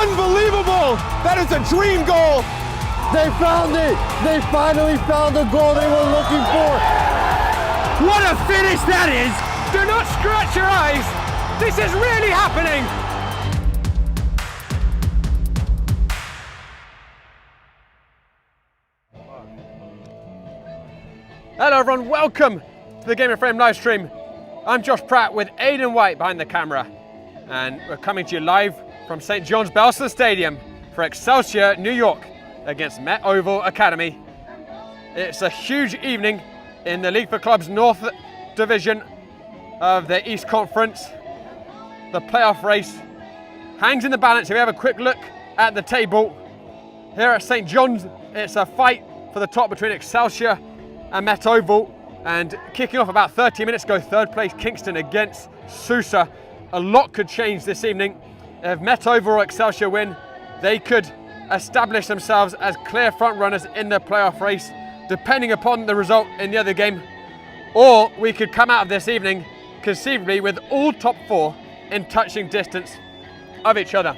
Unbelievable! That is a dream goal! They found it! They finally found the goal they were looking for! What a finish that is! Do not scratch your eyes! This is really happening! Hello everyone, welcome to the Game of Frame live stream. I'm Josh Pratt with Aidan White behind the camera, and we're coming to you live from St. John's Belser Stadium for Excelsior, New York against Met Oval Academy. It's a huge evening in the League for Clubs North Division of the East Conference. The playoff race hangs in the balance. If we have a quick look at the table here at St. John's, it's a fight for the top between Excelsior and Met Oval, and kicking off about 30 minutes ago, third place Kingston against Sousa. A lot could change this evening. If Met Oval or Excelsior win, they could establish themselves as clear front runners in the playoff race, depending upon the result in the other game. Or we could come out of this evening conceivably with all top four in touching distance of each other.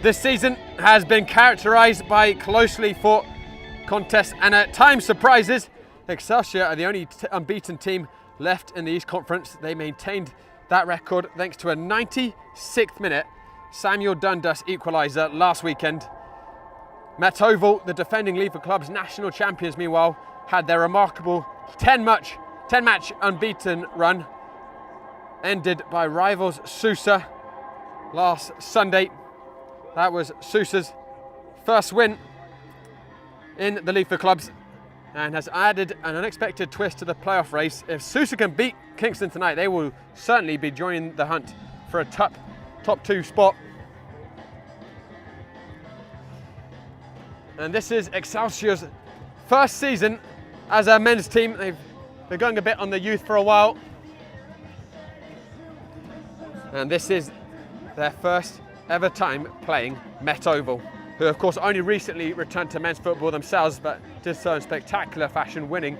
This season has been characterised by closely fought contests and at times surprises. Excelsior are the only unbeaten team left in the East Conference. They maintained that record thanks to a 96th minute Samuel Dundas equaliser last weekend. Met Oval, the defending League for Clubs national champions, meanwhile, had their remarkable 10-match unbeaten run ended by rivals Sousa last Sunday. That was Sousa's first win in the League for Clubs and has added an unexpected twist to the playoff race. If Sousa can beat Kingston tonight, they will certainly be joining the hunt for a top two spot. And this is Excelsior's first season as a men's team. They've been going a bit on the youth for a while. And this is their first ever time playing Met Oval, who of course only recently returned to men's football themselves, but did so in spectacular fashion, winning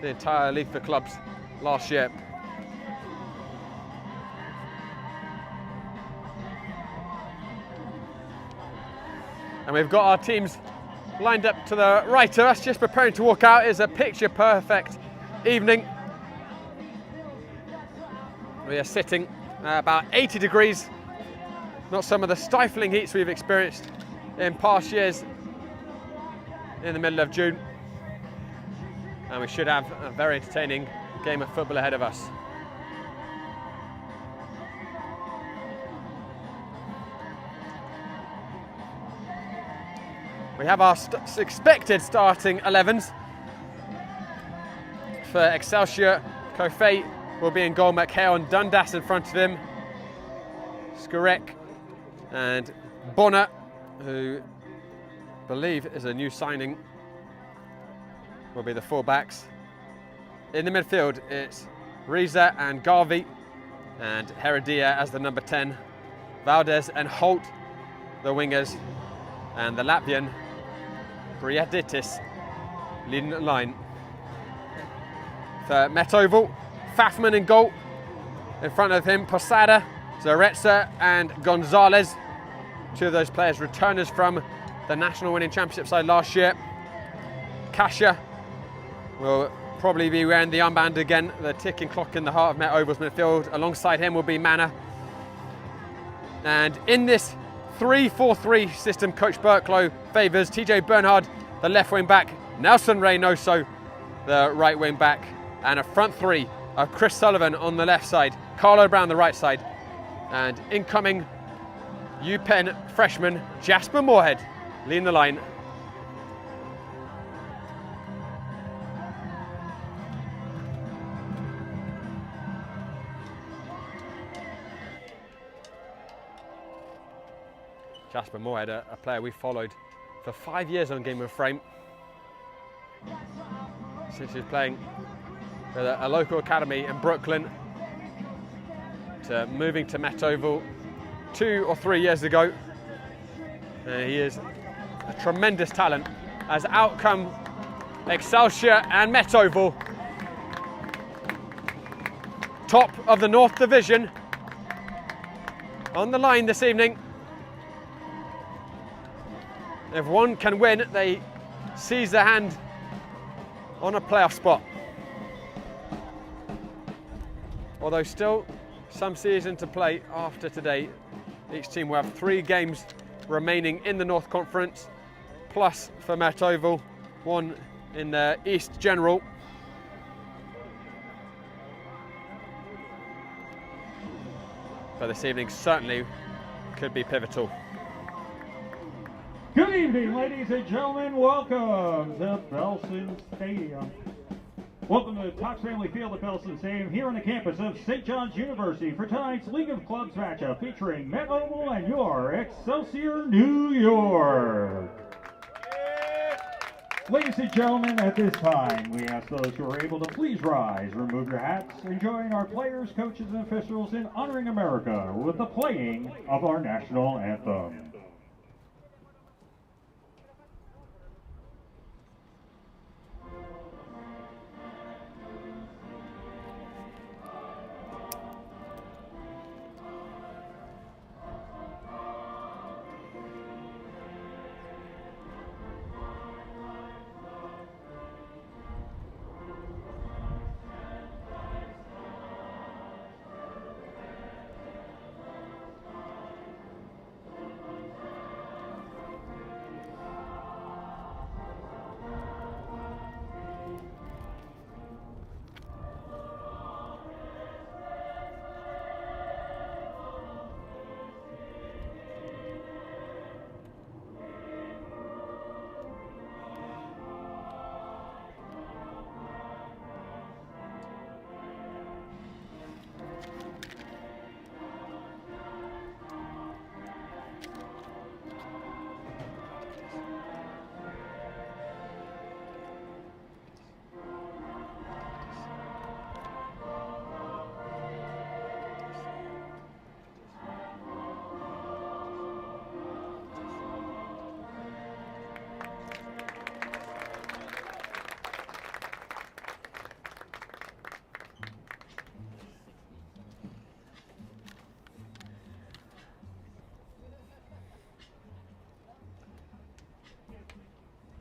the entire League for Clubs last year. And we've got our teams lined up to the right of us, just preparing to walk out. It's a picture perfect evening. We are sitting at about 80 degrees. Not some of the stifling heats we've experienced in past years in the middle of June. And we should have a very entertaining game of football ahead of us. We have our expected starting 11s. For Excelsior, Kofe will be in goal, McHale and Dundas in front of him. Skurek and Bonner, who I believe is a new signing, will be the full-backs. In the midfield, it's Riza and Garvey, and Heredia as the number 10. Valdez and Holt, the wingers, and the Latvian, Briaditis, leading the line. For Met Oval, Fafman in goal. In front of him, Posada, Zaretza and Gonzalez, two of those players returners from the national winning championship side last year. Kasia will probably be wearing the armband again, the ticking clock in the heart of Met Oval's midfield. Alongside him will be Mana. And in this 3-4-3 system Coach Berklow favours, TJ Bernhard, the left wing back, Nelson Reynoso, the right wing back, and a front three of Chris Sullivan on the left side, Carlo Brown the right side, and incoming UPenn freshman Jasper Moorhead leading the line. Jasper Moorhead, a player we followed for 5 years on Game of Frame, since he was playing at a local academy in Brooklyn, to moving to Met Oval 2 or 3 years ago. And he is a tremendous talent. As out come Excelsior and Met Oval, top of the North Division, on the line this evening. If one can win, they seize their hand on a playoff spot. Although still some season to play after today. Each team will have 3 games remaining in the North Conference, plus for Met Oval, 1 in the East General. But this evening certainly could be pivotal. Good evening, ladies and gentlemen. Welcome to Belson Stadium. Welcome to Cox Family Field at Belson Stadium here on the campus of St. John's University for tonight's League of Clubs matchup featuring Met Oval and your Excelsior New York. Ladies and gentlemen, at this time, we ask those who are able to please rise, remove your hats, and join our players, coaches, and officials in honoring America with the playing of our national anthem.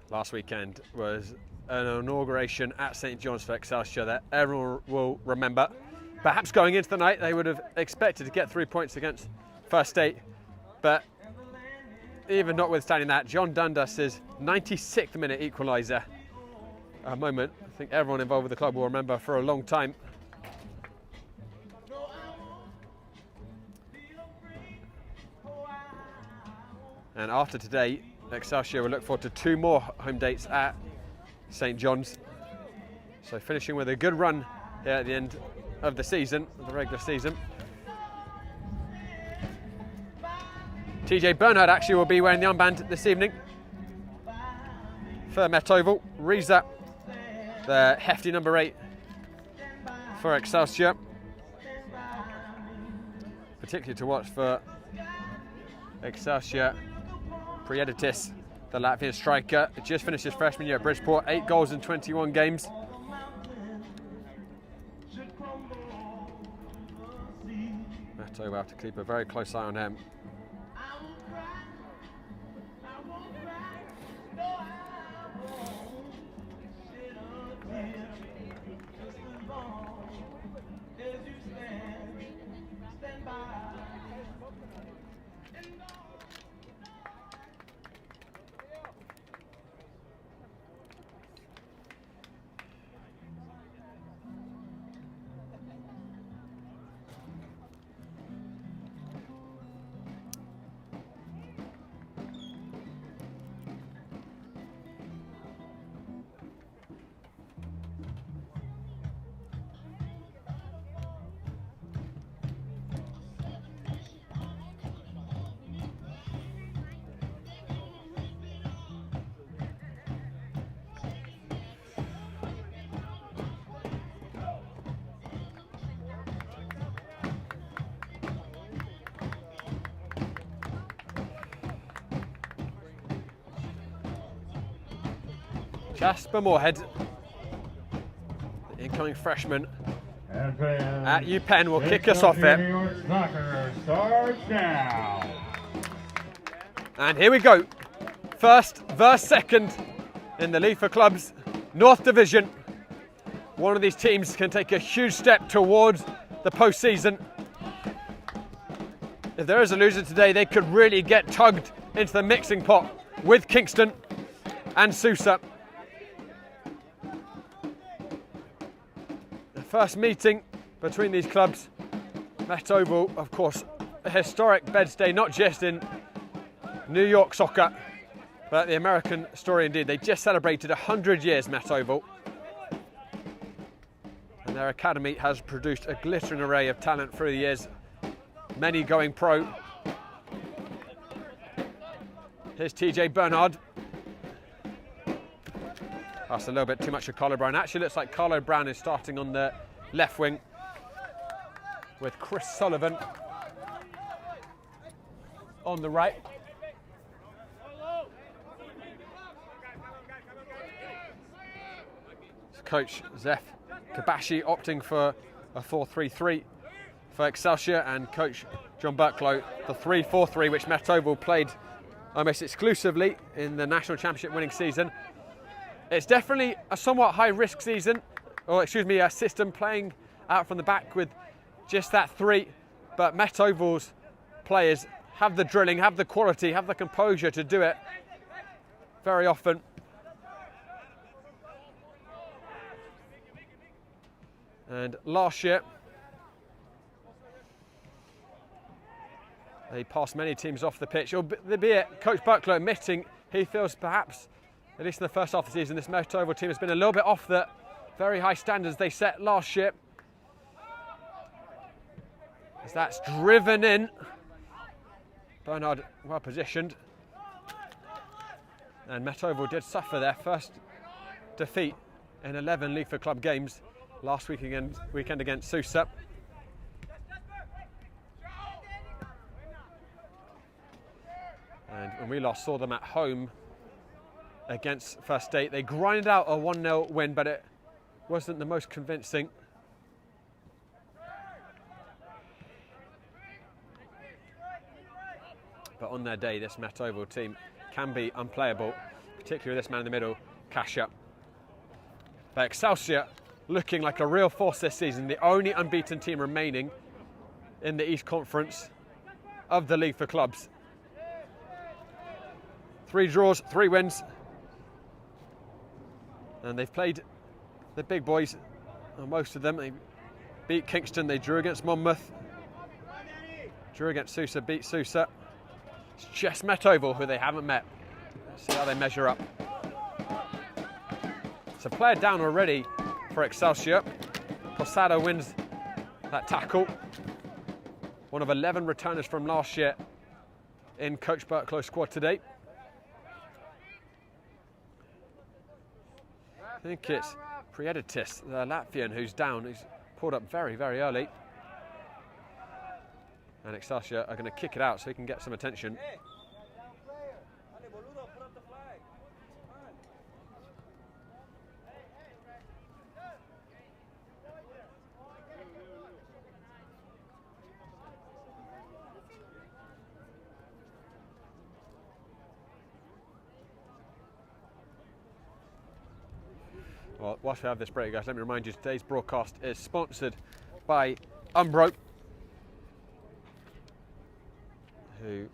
Last weekend was an inauguration at St. John's for Excelsior that everyone will remember. Perhaps going into the night they would have expected to get 3 points against First State, but even notwithstanding that, John Dundas' 96th minute equaliser, a moment I think everyone involved with the club will remember for a long time. And after today, Excelsior will look forward to 2 more home dates at St. John's. So finishing with a good run here at the end of the season, of the regular season. TJ Bernhard actually will be wearing the armband this evening for Met Oval. Reza, the hefty number 8 for Excelsior. Particularly to watch for Excelsior, Prieditis, the Latvian striker, just finished his freshman year at Bridgeport, 8 goals in 21 games. Met Oval have to keep a very close eye on him. Jasper Moorhead, the incoming freshman at UPenn will kick us off New here. York Soccer starts now. And here we go. First versus second in the League for Clubs North Division. One of these teams can take a huge step towards the postseason. If there is a loser today, they could really get tugged into the mixing pot with Kingston and Sousa. The first meeting between these clubs. Met Oval, of course, a historic Beds Day, not just in New York soccer, but the American story indeed. They just celebrated 100 years, Met Oval. And their academy has produced a glittering array of talent through the years, many going pro. Here's TJ Bernard. That's a little bit too much of Carlo Brown. Actually looks like Carlo Brown is starting on the left wing with Chris Sullivan on the right. Coach Zef Kabashi opting for a 4-3-3 for Excelsior, and Coach John Burklow the 3-4-3, which Met Oval played almost exclusively in the National Championship winning season. It's definitely a somewhat high-risk season, or excuse me, a system playing out from the back with just that three, but Met Oval's players have the drilling, have the quality, have the composure to do it very often. And last year, they passed many teams off the pitch, albeit Coach Burklow admitting he feels perhaps, at least in the first half of the season, this Met Oval team has been a little bit off the very high standards they set last year. As that's driven in. Bernard well positioned. And Met Oval did suffer their first defeat in 11 League for Club games last weekend against Sousa. And when we last saw them at home against First State, they grinded out a 1-0 win, but it wasn't the most convincing. But on their day, this Met Oval team can be unplayable, particularly this man in the middle, Kasha. But Excelsior looking like a real force this season, the only unbeaten team remaining in the East Conference of the League for Clubs. 3 draws, 3 wins. And they've played the big boys, most of them. They beat Kingston, they drew against Monmouth. Drew against Sousa, beat Sousa. It's just Met Oval who they haven't met. Let's see how they measure up. It's a player down already for Excelsior. Posada wins that tackle. One of 11 returners from last year in Coach Burklow's squad today. I think it's Prieditis, the Latvian, who's down. He's pulled up very, very early. And Excelsior are going to kick it out so he can get some attention. Well, whilst we have this break, guys, let me remind you today's broadcast is sponsored by Umbro, who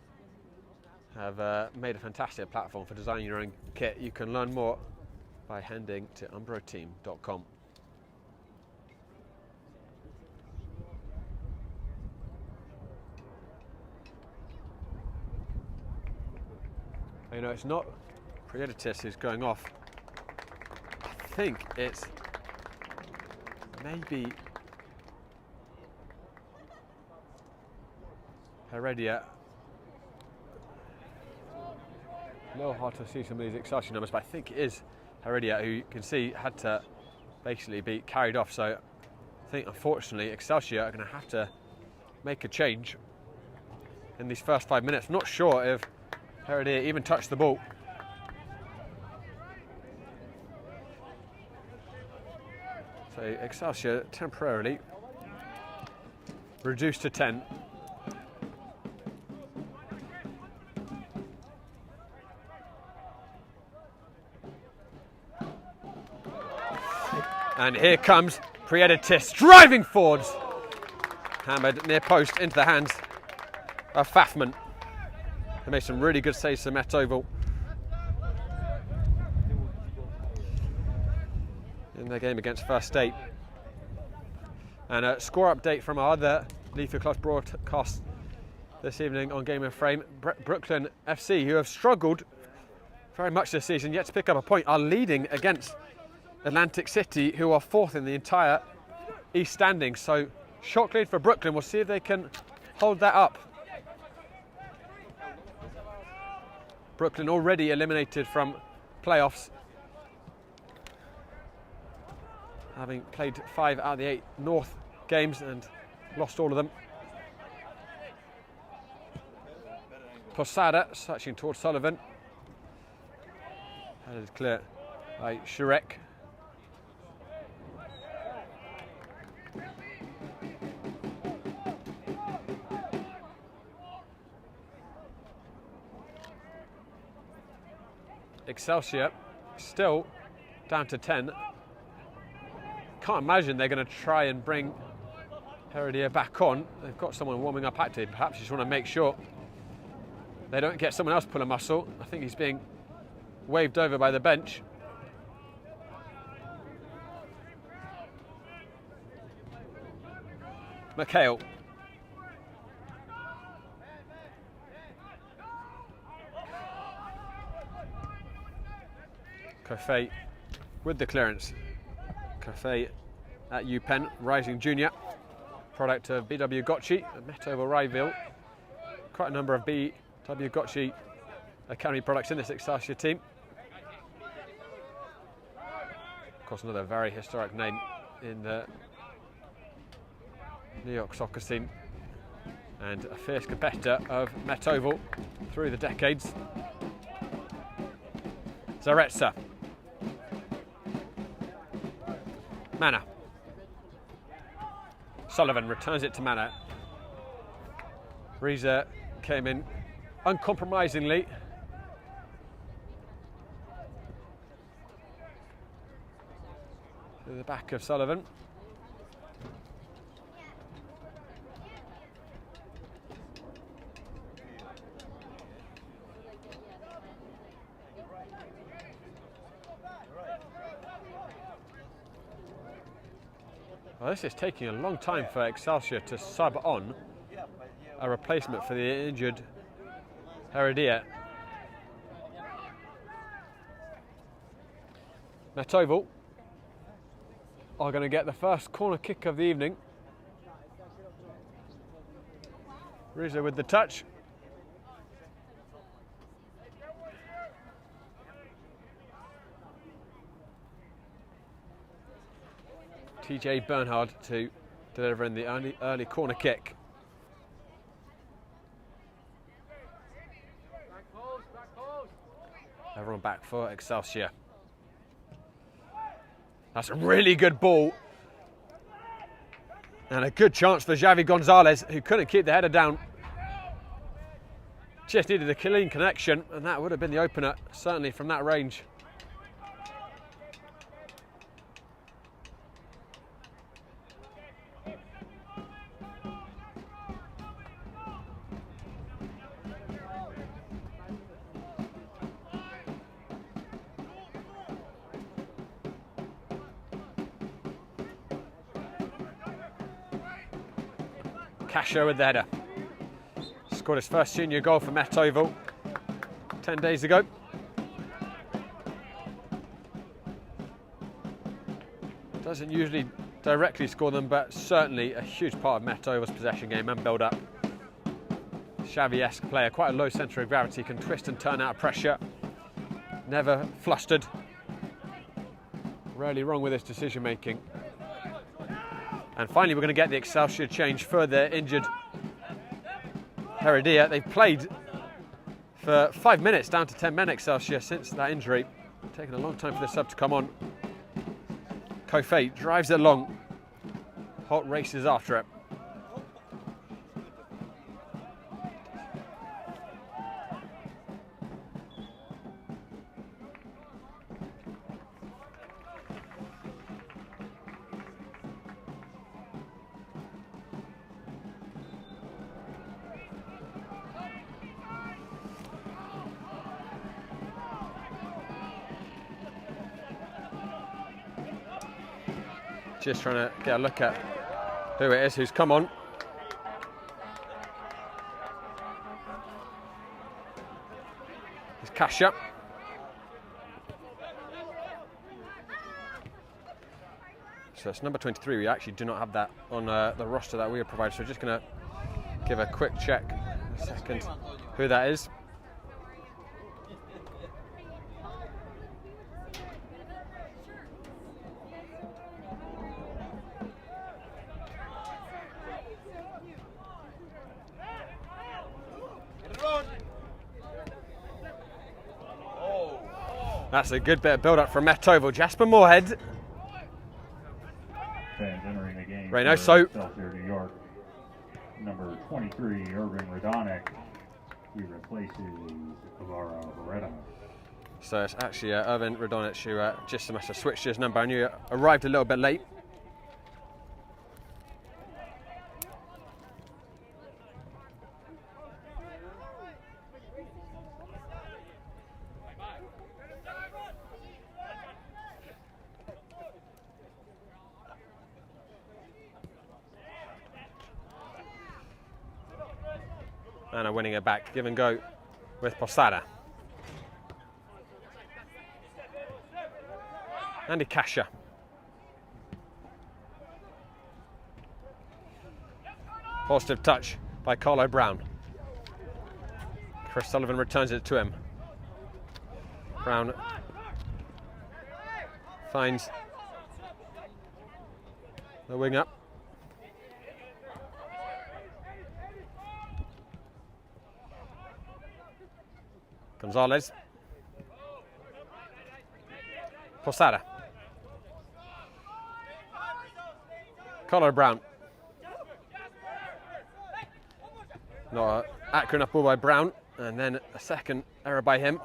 have made a fantastic platform for designing your own kit. You can learn more by heading to umbroteam.com. You know, it's not Prieditis who's going off. I think it's maybe Heredia. A little hard to see some of these Excelsior numbers, but I think it is Heredia, who you can see had to basically be carried off. So I think, unfortunately, Excelsior are going to have to make a change in these first 5 minutes. I'm not sure if Heredia even touched the ball. So So Excelsior temporarily reduced to 10. And here comes Prieditis driving forwards. Hammered near post into the hands of Fafman. They made some really good saves to Met Oval in their game against First State. And a score update from our other Leafield Clubs broadcast this evening on Game and Frame. Brooklyn FC, who have struggled very much this season, yet to pick up a point, are leading against Atlantic City, who are fourth in the entire East standings. So shock lead for Brooklyn. We'll see if they can hold that up. Brooklyn already eliminated from playoffs, having played 5 out of the 8 North games and lost all of them. Posada searching towards Sullivan. That is clear by Shirek. Excelsior still down to 10. Can't imagine they're going to try and bring Heredia back on. They've got someone warming up active. Perhaps you just want to make sure they don't get someone else pull a muscle. I think he's being waved over by the bench. McHale. Coffey with the clearance. Coffey at UPenn, rising junior, product of BW Gotchi, a Met Oval rival. Quite a number of BW Gotchi Academy products in this Excelsior team. Of course, another very historic name in the New York soccer scene, and a fierce competitor of Met Oval through the decades. Zaretsa. Manna. Sullivan returns it to Manna. Reza came in uncompromisingly. To the back of Sullivan. Well, this is taking a long time for Excelsior to sub on a replacement for the injured Heredia. Met Oval are going to get the first corner kick of the evening. Rizzo with the touch. TJ Bernhard to deliver in the early corner kick. Everyone back for Excelsior. That's a really good ball. And a good chance for Xavi Gonzalez, who couldn't keep the header down. Just needed a clean connection, and that would have been the opener, certainly from that range. Casher with the header. Scored his first senior goal for Met Oval 10 days ago. Doesn't usually directly score them, but certainly a huge part of Met Oval's possession game and build up. Xavi-esque player, quite a low centre of gravity, can twist and turn out of pressure. Never flustered. Rarely wrong with his decision making. And finally, we're going to get the Excelsior change for their injured Heredia. They've played for 5 minutes, down to 10 men Excelsior since that injury. Taken a long time for the sub to come on. Kofi drives it long. Holt races after it. Just trying to get a look at who it is who's come on. It's Kasia. So it's number 23. We actually do not have that on the roster that we have provided. So we're just going to give a quick check in a second who that is. That's a good bit of build-up from Metovo. Jasper Moorhead. Fans entering the game. Right now, so Excelsior, New York. Number 23, Irving Radonic. He replaces Alvaro Beretta. So it's actually Irvin Radonic who just must have switched his number. I knew it arrived a little bit late. And are winning it back, give and go with Posada. Andy Kasia. Positive touch by Carlo Brown. Chris Sullivan returns it to him. Brown finds the wing up. Gonzalez. Posada. Carlo Brown. Not an accurate enough ball by Brown. And then a second error by him.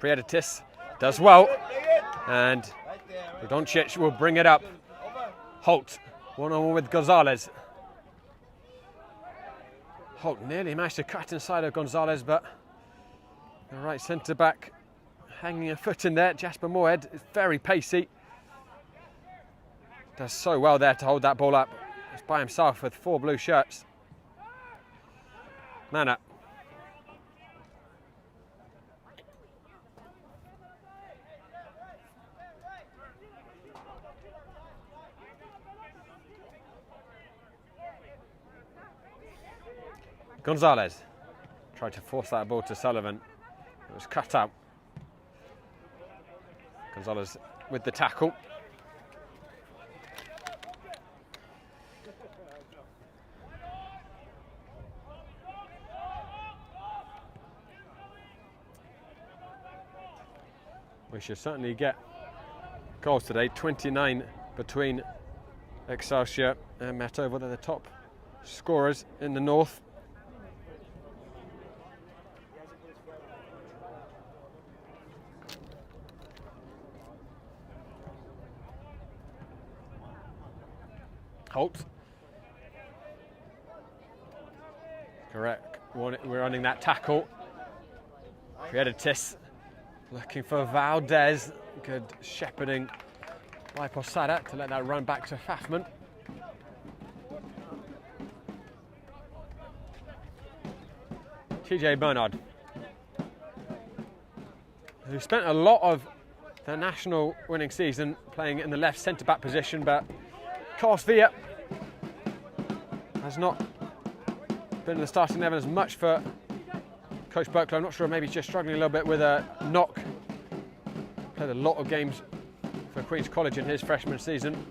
Prieditis does well. And Doncic will bring it up. Holt, one-on-one with Gonzalez. Holt nearly managed to cut inside of Gonzalez, but the right centre back hanging a foot in there. Jasper Moorhead is very pacey. Does so well there to hold that ball up. He's by himself with 4 blue shirts. Man up. Gonzalez tried to force that ball to Sullivan. It was cut out. Gonzalez with the tackle. We should certainly get goals today. 29 between Excelsior and Metovo. They're the top scorers in the north. Holt. Correct. We're running that tackle. Prieditis looking for Valdez. Good shepherding by Posada to let that run back to Fafman. TJ Bernard, who spent a lot of the national winning season playing in the left centre-back position, but Carlos Villa has not been in the starting 11 as much for Coach Berklow. I'm not sure, maybe he's just struggling a little bit with a knock. Played a lot of games for Queen's College in his freshman season.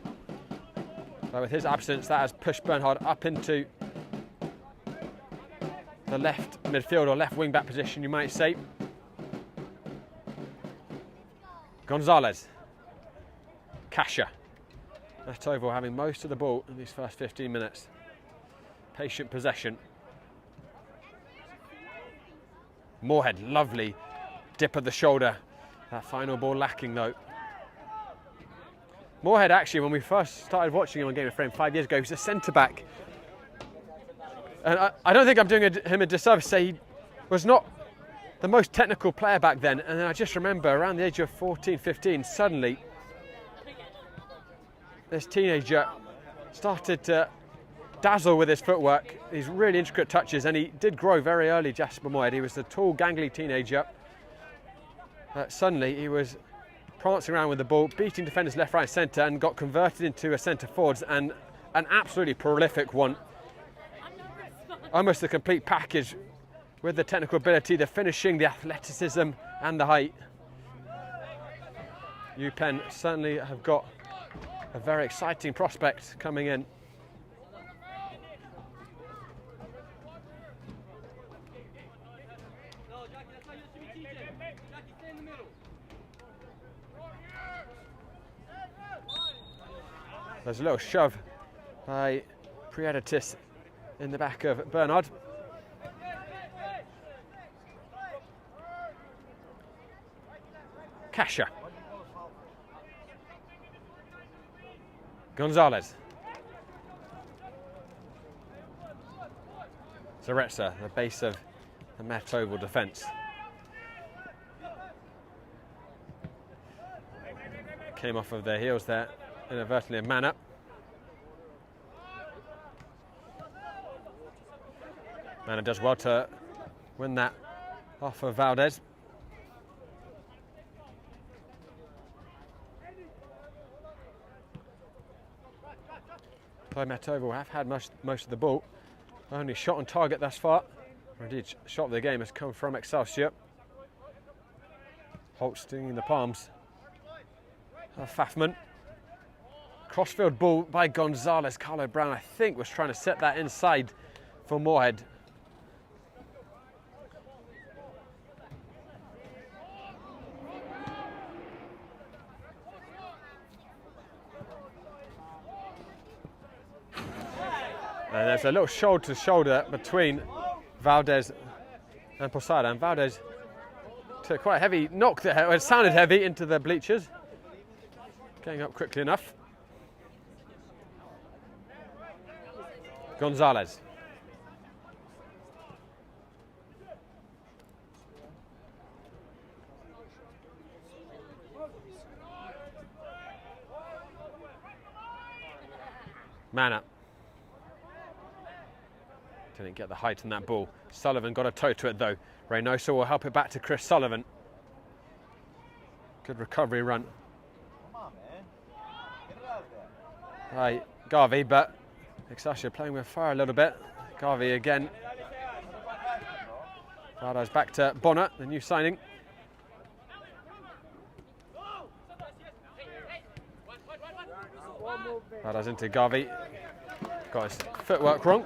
But with his absence, that has pushed Bernhard up into the left midfield or left wing back position, you might say. Gonzalez. Kasia. Metovo having most of the ball in these first 15 minutes. Patient possession. Moorhead, lovely dip of the shoulder. That final ball lacking though. Moorhead actually, when we first started watching him on Game of Frame 5 years ago, he was a centre-back. And I don't think I'm doing him a disservice to say he was not the most technical player back then. And then I just remember around the age of 14, 15, suddenly this teenager started to dazzle with his footwork, these really intricate touches, and he did grow very early, Jasper Moorhead. He was a tall, gangly teenager. Suddenly he was prancing around with the ball, beating defenders left, right, centre, and got converted into a centre forwards, and an absolutely prolific one. Almost a complete package with the technical ability, the finishing, the athleticism, and the height. UPenn certainly have got a very exciting prospect coming in. There's a little shove by Prieditis in the back of Bernard. Kasha. Gonzalez. Zaretsa, the base of the Metovo defence. Came off of their heels there, inadvertently, a man up. Mana does well to win that off of Valdez. Metovo have had most of the ball. Only shot on target thus far, or indeed shot of the game, has come from Excelsior. Holt stinging the palms of Fafman. Crossfield ball by Gonzalez. Carlo Brown, I think, was trying to set that inside for Moorhead. And there's a little shoulder to shoulder between Valdez and Posada, and Valdez took quite a heavy knock there. It sounded heavy into the bleachers. Getting up quickly enough. Gonzalez. Mana. Didn't get the height on that ball. Sullivan got a toe to it though. Reynoso will help it back to Chris Sullivan. Good recovery run. Come on, man. Get it out there. Right, Garvey, but Excelsior playing with fire a little bit. Garvey again. Valdez back to Bonner, the new signing. Valdez into Garvey. Got his footwork wrong.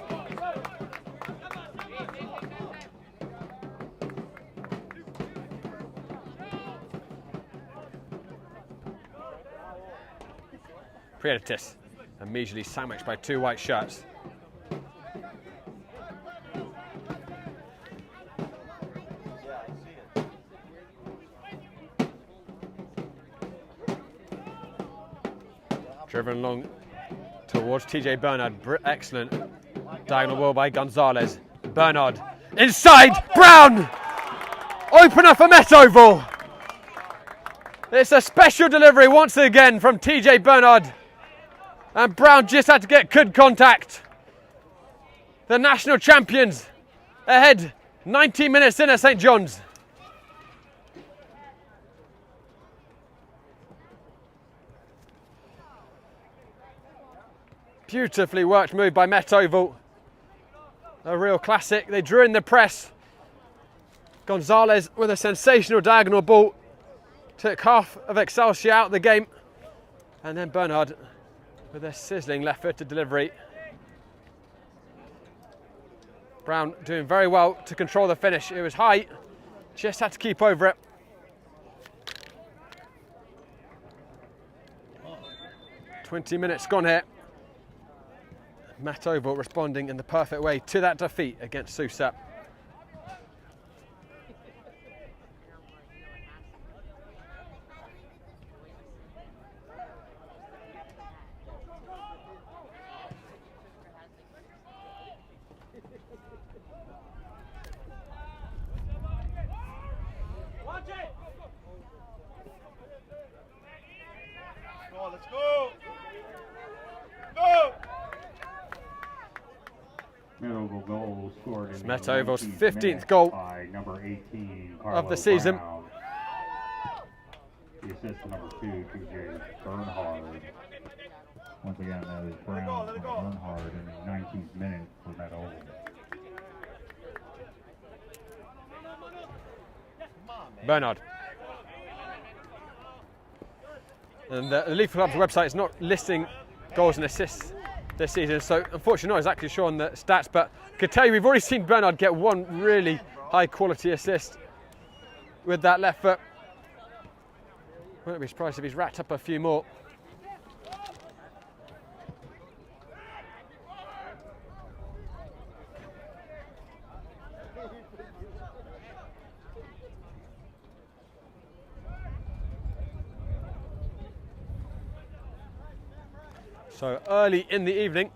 Prieditis immediately sandwiched by two white shirts. Driven along towards TJ Bernard. Excellent diagonal ball by Gonzalez. Bernard inside. Brown! Opener for Metovo. It's a special delivery once again from TJ Bernard. And Brown just had to get good contact. The national champions ahead 19 minutes in at St. John's. Beautifully worked move by Metovo. A real classic. They drew in the press. Gonzalez with a sensational diagonal ball. Took half of Excelsior out of the game. And then Bernard with a sizzling left-footed delivery. Brown doing very well to control the finish. It was high, just had to keep over it. 20 minutes gone here. Matt Oval responding in the perfect way to that defeat against Sousa. Let's go! Go! Met Oval goal scored in Met the Oval's 19th 15th minute goal by number 18 of the Carlo season. Brown. The assist to number 2, TJ Bernhard. Once again, that is Brown and Bernhard in the 19th minute for Met Oval. Bernard. And the Leaf Club's website is not listing goals and assists this season, so unfortunately not exactly sure on the stats, but I can tell you we've already seen Bernard get one really high quality assist with that left foot. Wouldn't be surprised if he's racked up a few more. So early in the evening,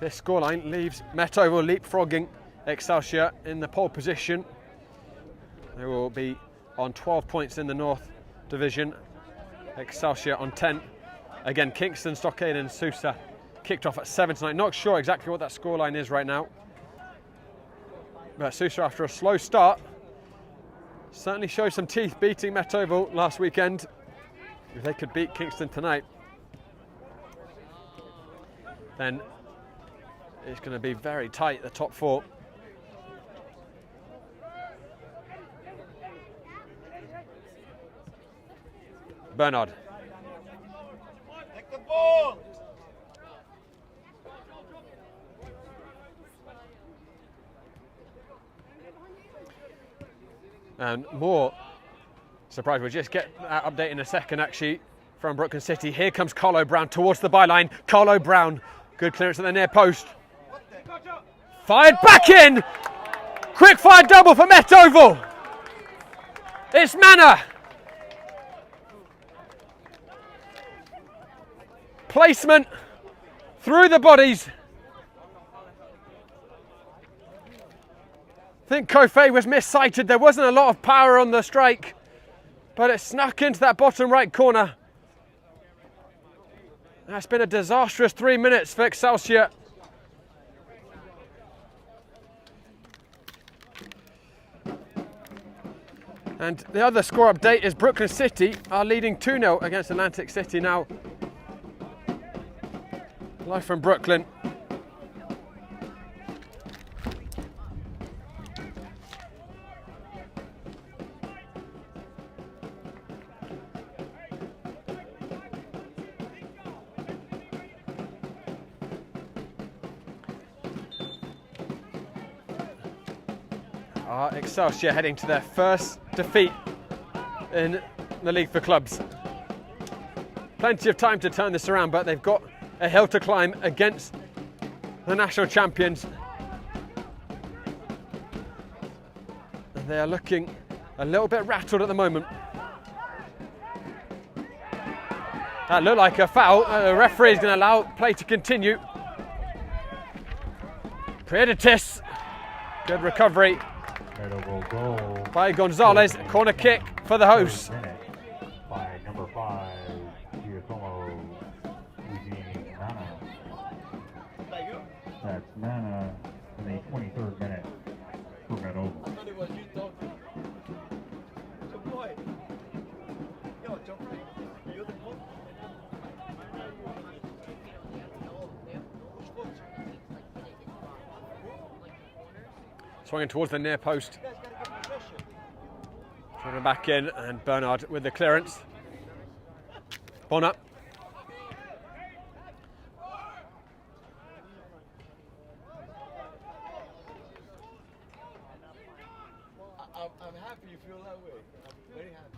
this scoreline leaves Met Oval leapfrogging Excelsior in the pole position. They will be on 12 points in the North Division. Excelsior on 10. Again, Kingston, Stockade and Sousa kicked off at 7 tonight. Not sure exactly what that scoreline is right now. But Sousa, after a slow start, certainly showed some teeth beating Met Oval last weekend. If they could beat Kingston tonight, then it's going to be very tight, the top 4. Bernard. Take the ball! And more surprise, we'll just get that update in a second actually from Brooklyn City. Here comes Carlo Brown towards the byline. Carlo Brown, good clearance at the near post. Fired back in! Quick fire double for Met Oval. It's Manor. Placement through the bodies. I think Kofe was missighted. There wasn't a lot of power on the strike, but it snuck into that bottom right corner. That's been a disastrous 3 minutes for Excelsior. And the other score update is Brooklyn City are leading 2-0 against Atlantic City now. Live from Brooklyn. Excelsior heading to their first defeat in the league for clubs. Plenty of time to turn this around, but they've got a hill to climb against the national champions. And they are looking a little bit rattled at the moment. That looked like a foul. The referee is going to allow play to continue. Predatis, good recovery by Gonzalez. Corner kick for the hosts. By number 5, Giacomo Eugene Nana. That's Nana in the 23rd minute for Met Oval. Swinging towards the near post. Trying back in, and Bernard with the clearance. Bonner. I'm happy you feel that way. I'm very happy.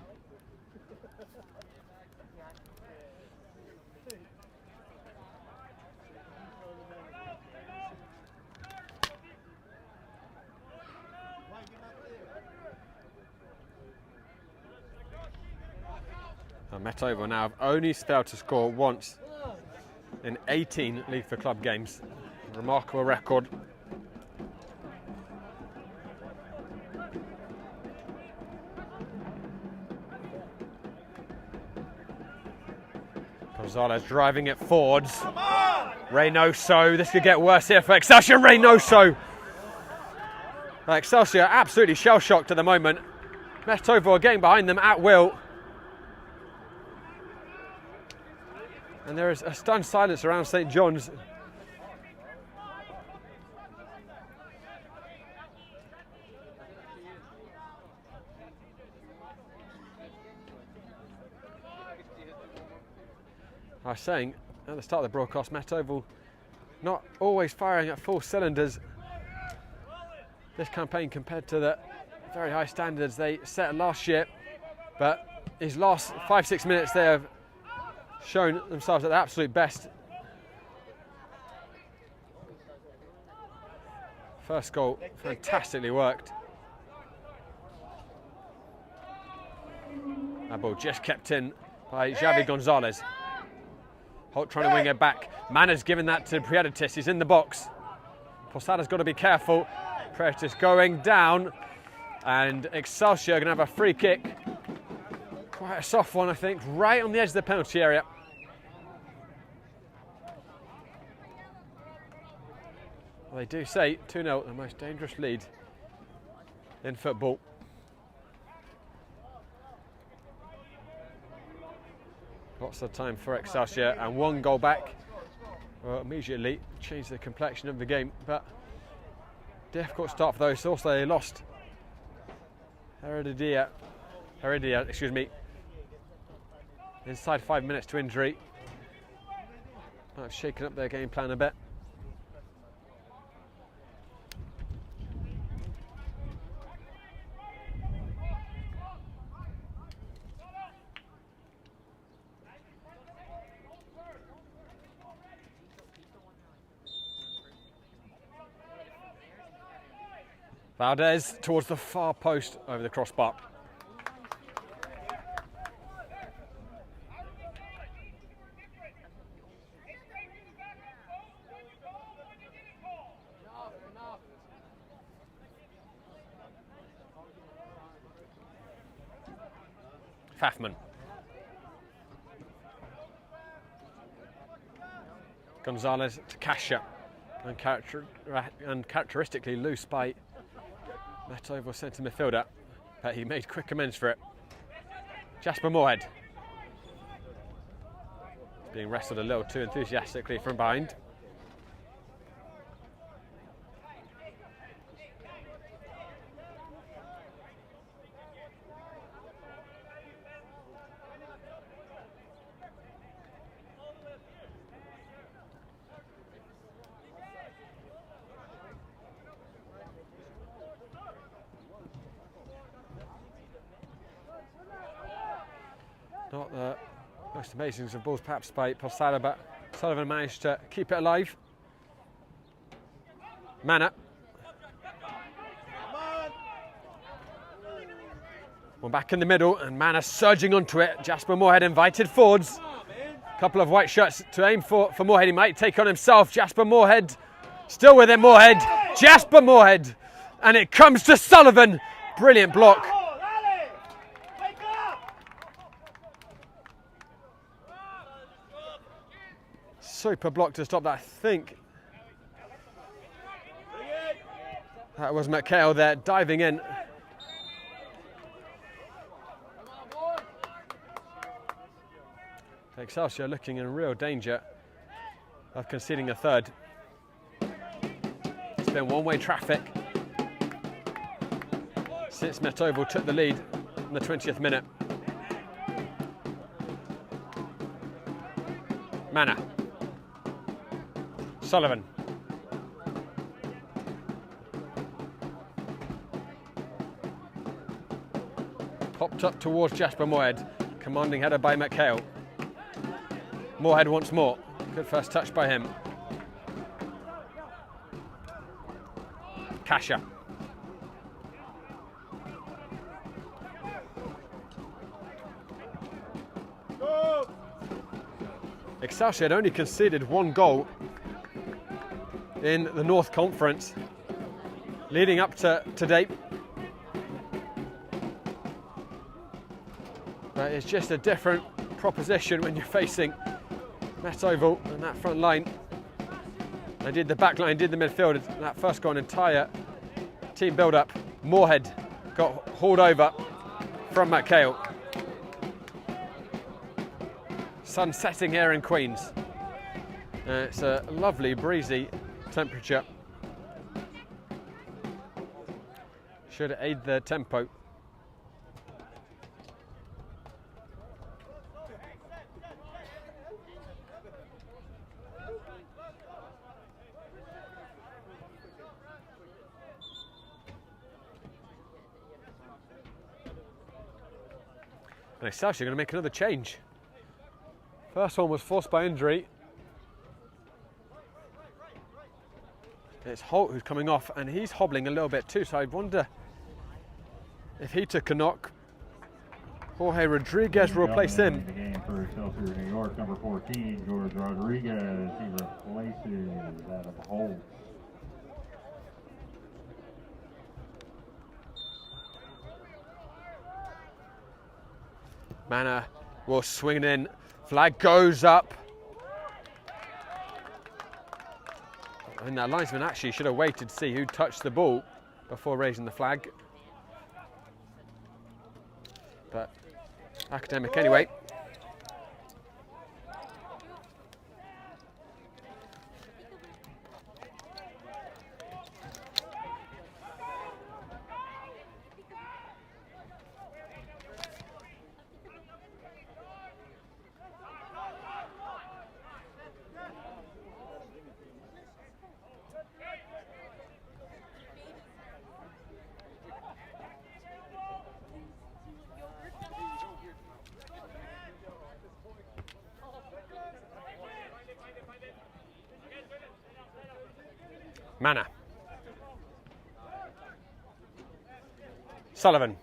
Metovo now have only failed to score once in 18 League for Club games. Remarkable record. Gonzalez driving it forwards. Reynoso, this could get worse here for Excelsior. Reynoso. Excelsior absolutely shell-shocked at the moment. Metovo are getting behind them at will. And there is a stunned silence around St. John's. I was saying at the start of the broadcast, Metovo not always firing at full cylinders this campaign compared to the very high standards they set last year. But his last 5-6 minutes they have shown themselves at their absolute best. First goal, fantastically worked. That ball just kept in by Xavi Gonzalez. Holt trying to wing it back. Mana's given that to Prietitis. He's in the box. Posada's got to be careful. Prietitis going down. And Excelsior going to have a free kick. Quite a soft one, I think, right on the edge of the penalty area. Well, they do say 2-0, the most dangerous lead in football. Lots of time for Excelsior, and one goal back will immediately change the complexion of the game. But difficult start for those. Also, they lost Heredia, excuse me, inside 5 minutes to injury. Might have shaken up their game plan a bit. Valdez towards the far post over the crossbar. Fafman. Gonzalez to Kasha. Uncharacteristically loose by Metovo centre midfielder, but he made quick amends for it. Jasper Moorhead. Being wrestled a little too enthusiastically from behind. Not the most amazing of balls perhaps by Posada, but Sullivan managed to keep it alive. Mana. One back in the middle, and Mana surging onto it. Jasper Moorhead invited forwards. A couple of white shirts to aim for Moorhead. He might take on himself. Jasper Moorhead, still with him, Moorhead. Jasper Moorhead, and it comes to Sullivan. Brilliant block. Super block to stop that. I think that was McHale there diving in. Excelsior looking in real danger of conceding a third. It's been one-way traffic since Metovo took the lead in the 20th minute. Mana. Sullivan. Popped up towards Jasper Moorhead. Commanding header by McHale. Moorhead once more. Good first touch by him. Kasha. Excelsior had only conceded 1 goal in the North Conference leading up to today. But it's just a different proposition when you're facing Met Oval and that front line. They did the back line, did the midfield. That first goal, an entire team build-up. Moorhead got hauled over from McHale. Sun setting here in Queens. It's a lovely breezy temperature. Should aid the tempo. And Excelsior are going to make another change. First one was forced by injury. It's Holt who's coming off, and he's hobbling a little bit too, so I wonder if he took a knock. Jorge Rodriguez will replace him. The game for Excelsior New York, number 14, George Rodriguez. He replaces Adam Holt. Manor will swing it in. Flag goes up. And that linesman actually should have waited to see who touched the ball before raising the flag. But academic anyway. Manor. Sullivan.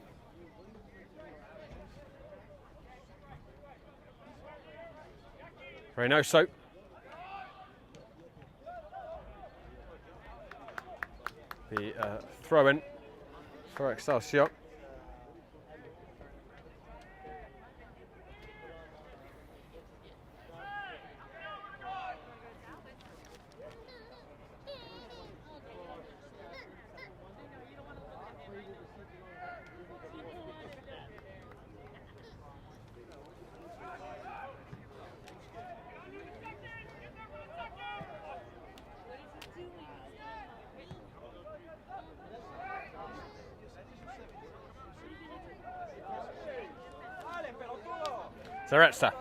Reynoso. The throw-in for Excelsior. Zaretsa.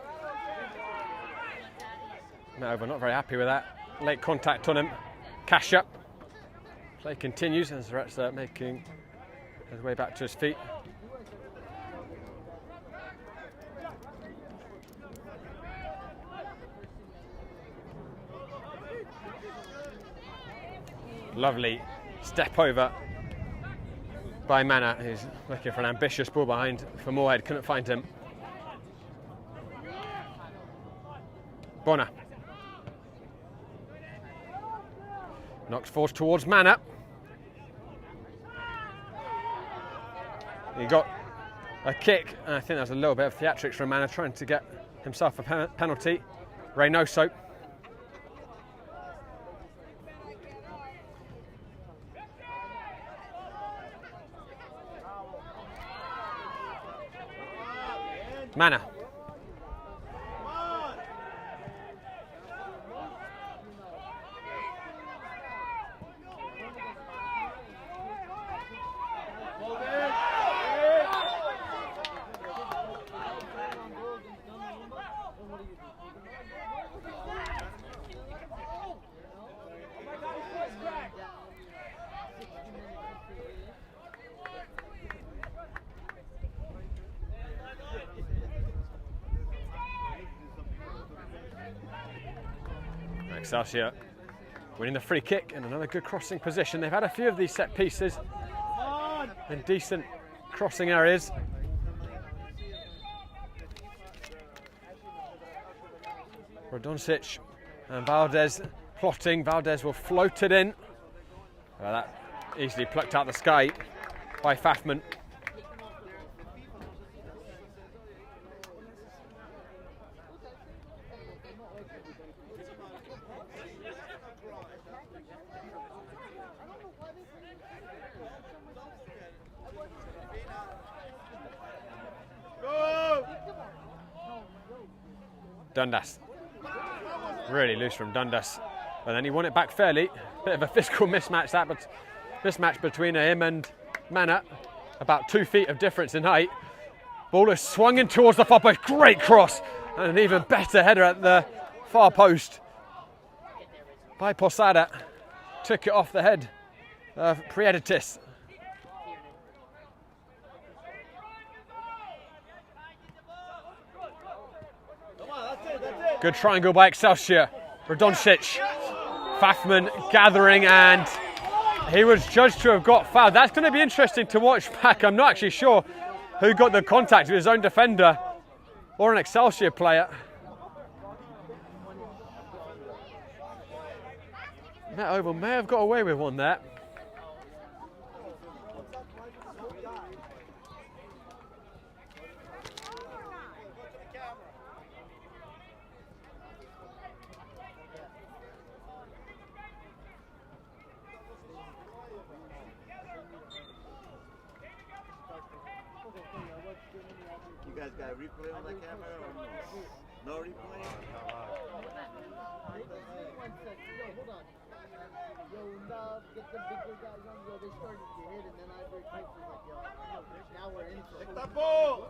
Over, not very happy with that. Late contact on him. Cash up. Play continues and Zaretsa making his way back to his feet. Lovely step over by Manor, who's looking for an ambitious ball behind for Moorhead. Couldn't find him. Bonner. Knocks forward towards Manor. He got a kick, and I think there's a little bit of theatrics from Manor trying to get himself a penalty. Reynoso. Manor. Excelsior winning the free kick and another good crossing position. They've had a few of these set pieces in decent crossing areas. Radoncic and Valdez plotting. Valdez will float it in. That easily plucked out the sky by Fafman. Dundas. Really loose from Dundas. And then he won it back fairly. Bit of a physical mismatch that, but mismatch between him and Mana. About 2 feet of difference in height. Ball is swung in towards the far post. Great cross. And an even better header at the far post by Posada. Took it off the head of Prieditis. Good triangle by Excelsior. Radoncic. Fafman gathering, and he was judged to have got fouled. That's going to be interesting to watch back. I'm not actually sure who got the contact with his own defender or an Excelsior player. Matt Oval may have got away with one there. You guys got a replay on the camera or no? No replay? Take that ball!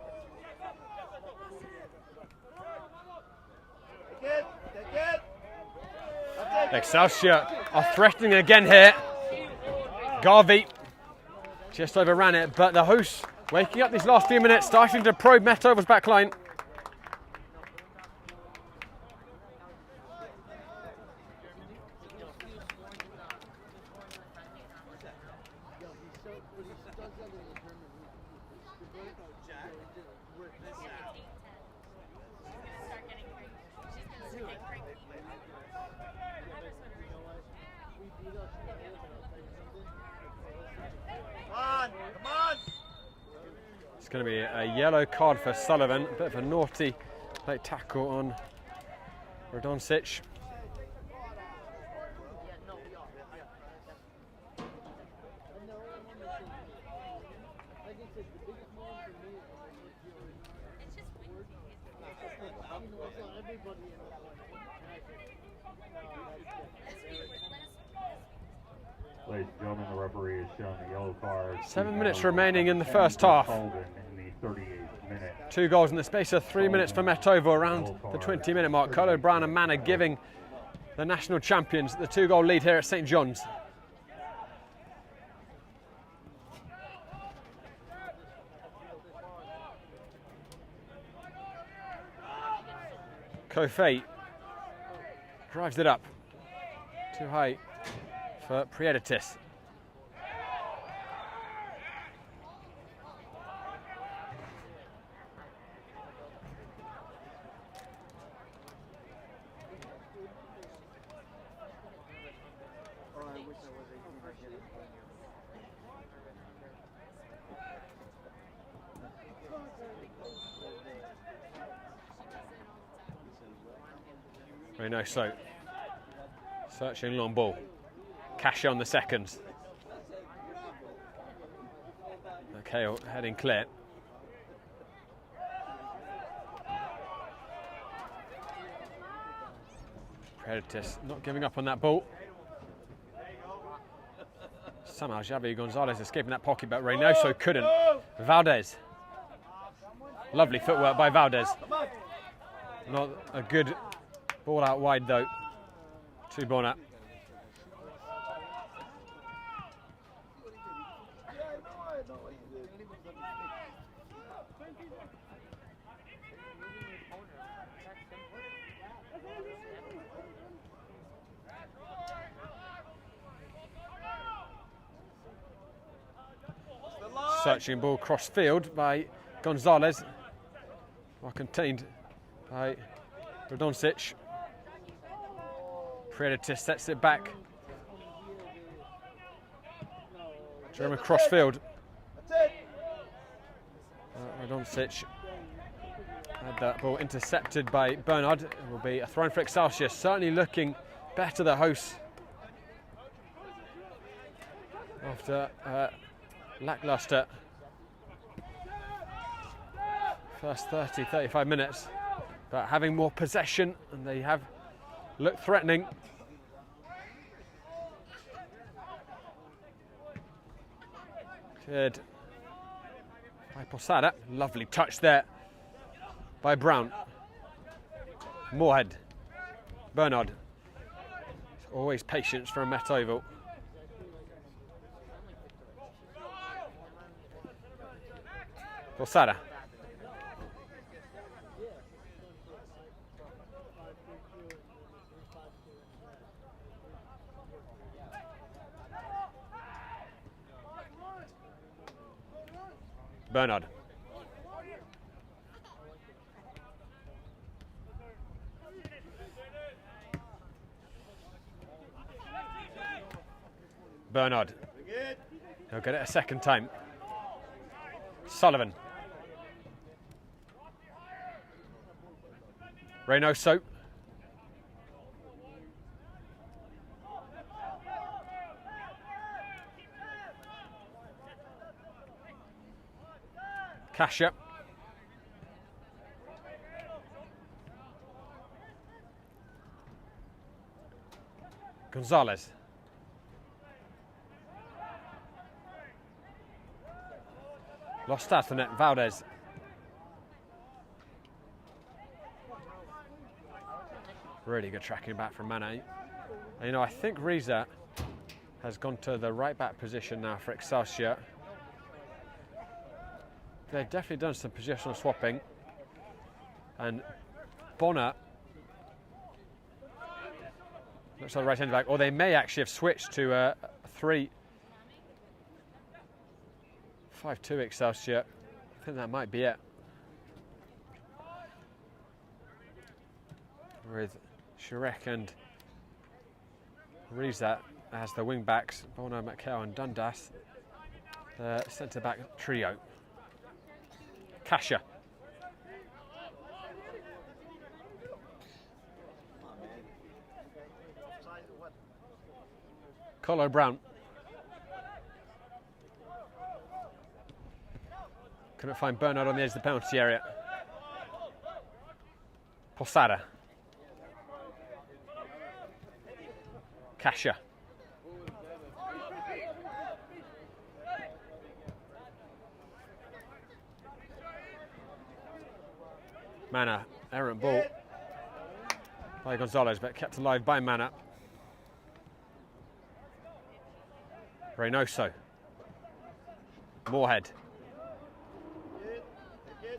Take it! Take it! That's it! Excelsior are threatening again here. Garvey just overran it, but the hosts waking up these last few minutes, starting to probe Metova's back line. It's going to be a yellow card for Sullivan. A bit of a naughty late tackle on Radoncic. Ladies and gentlemen, the referee has shown the yellow card. 7 minutes remaining in the first half. In the 38th minute. 2 goals in the space of 3 minutes for Metova around the 20-minute mark. Carlo Brown and Mana giving the national champions the 2-goal lead here at St. John's. Kofei drives it up. Too high for Prieditis. Very nice so. Searching long ball. Cash on the second. Okay, heading clear. Prieditis not giving up on that ball. Somehow Javi Gonzalez escaping that pocket, but Reynoso couldn't. Valdez. Lovely footwork by Valdez. Not a good ball out wide though. To Bonner. Searching ball cross field by Gonzalez. Well contained by Radoncic. Predator sets it back. German crossfield. Radoncic had that ball intercepted by Bernard. It will be a throw for Excelsior. Certainly looking better, the hosts, after lackluster first 30-35 minutes, but having more possession, and they have looked threatening. Cleared by Posada. Lovely touch there by Brown. Moorhead. Bernard. Always patience for a Met Oval. Posada. Bernard. Bernard. He'll get it a second time. Sullivan. Reynoso. Kasha. Gonzalez. Lost out on it, Valdez. Really good tracking back from Mane. And, you know, I think Riza has gone to the right back position now for Excelsior. They've definitely done some positional swapping. And Bonner looks like the right hand back, or they may actually have switched to a 3-5-2 Excelsior. I think that might be it. With Shirek and Riza as the wing backs, Bonner, McHale and Dundas, the centre back trio. Kasha. Colo Brown. Couldn't find Bernard on the edge of the penalty area. Posada. Kasha. Mana, errant ball by Gonzalez, but kept alive by Mana. Reynoso. Moorhead.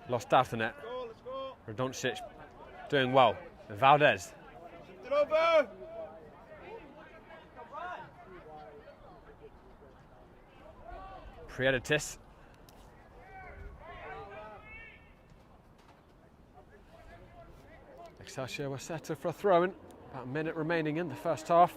Lost out on it. Radoncic doing well. Valdez. Predatis. Excelsior were settled for a throw-in. About a minute remaining in the first half.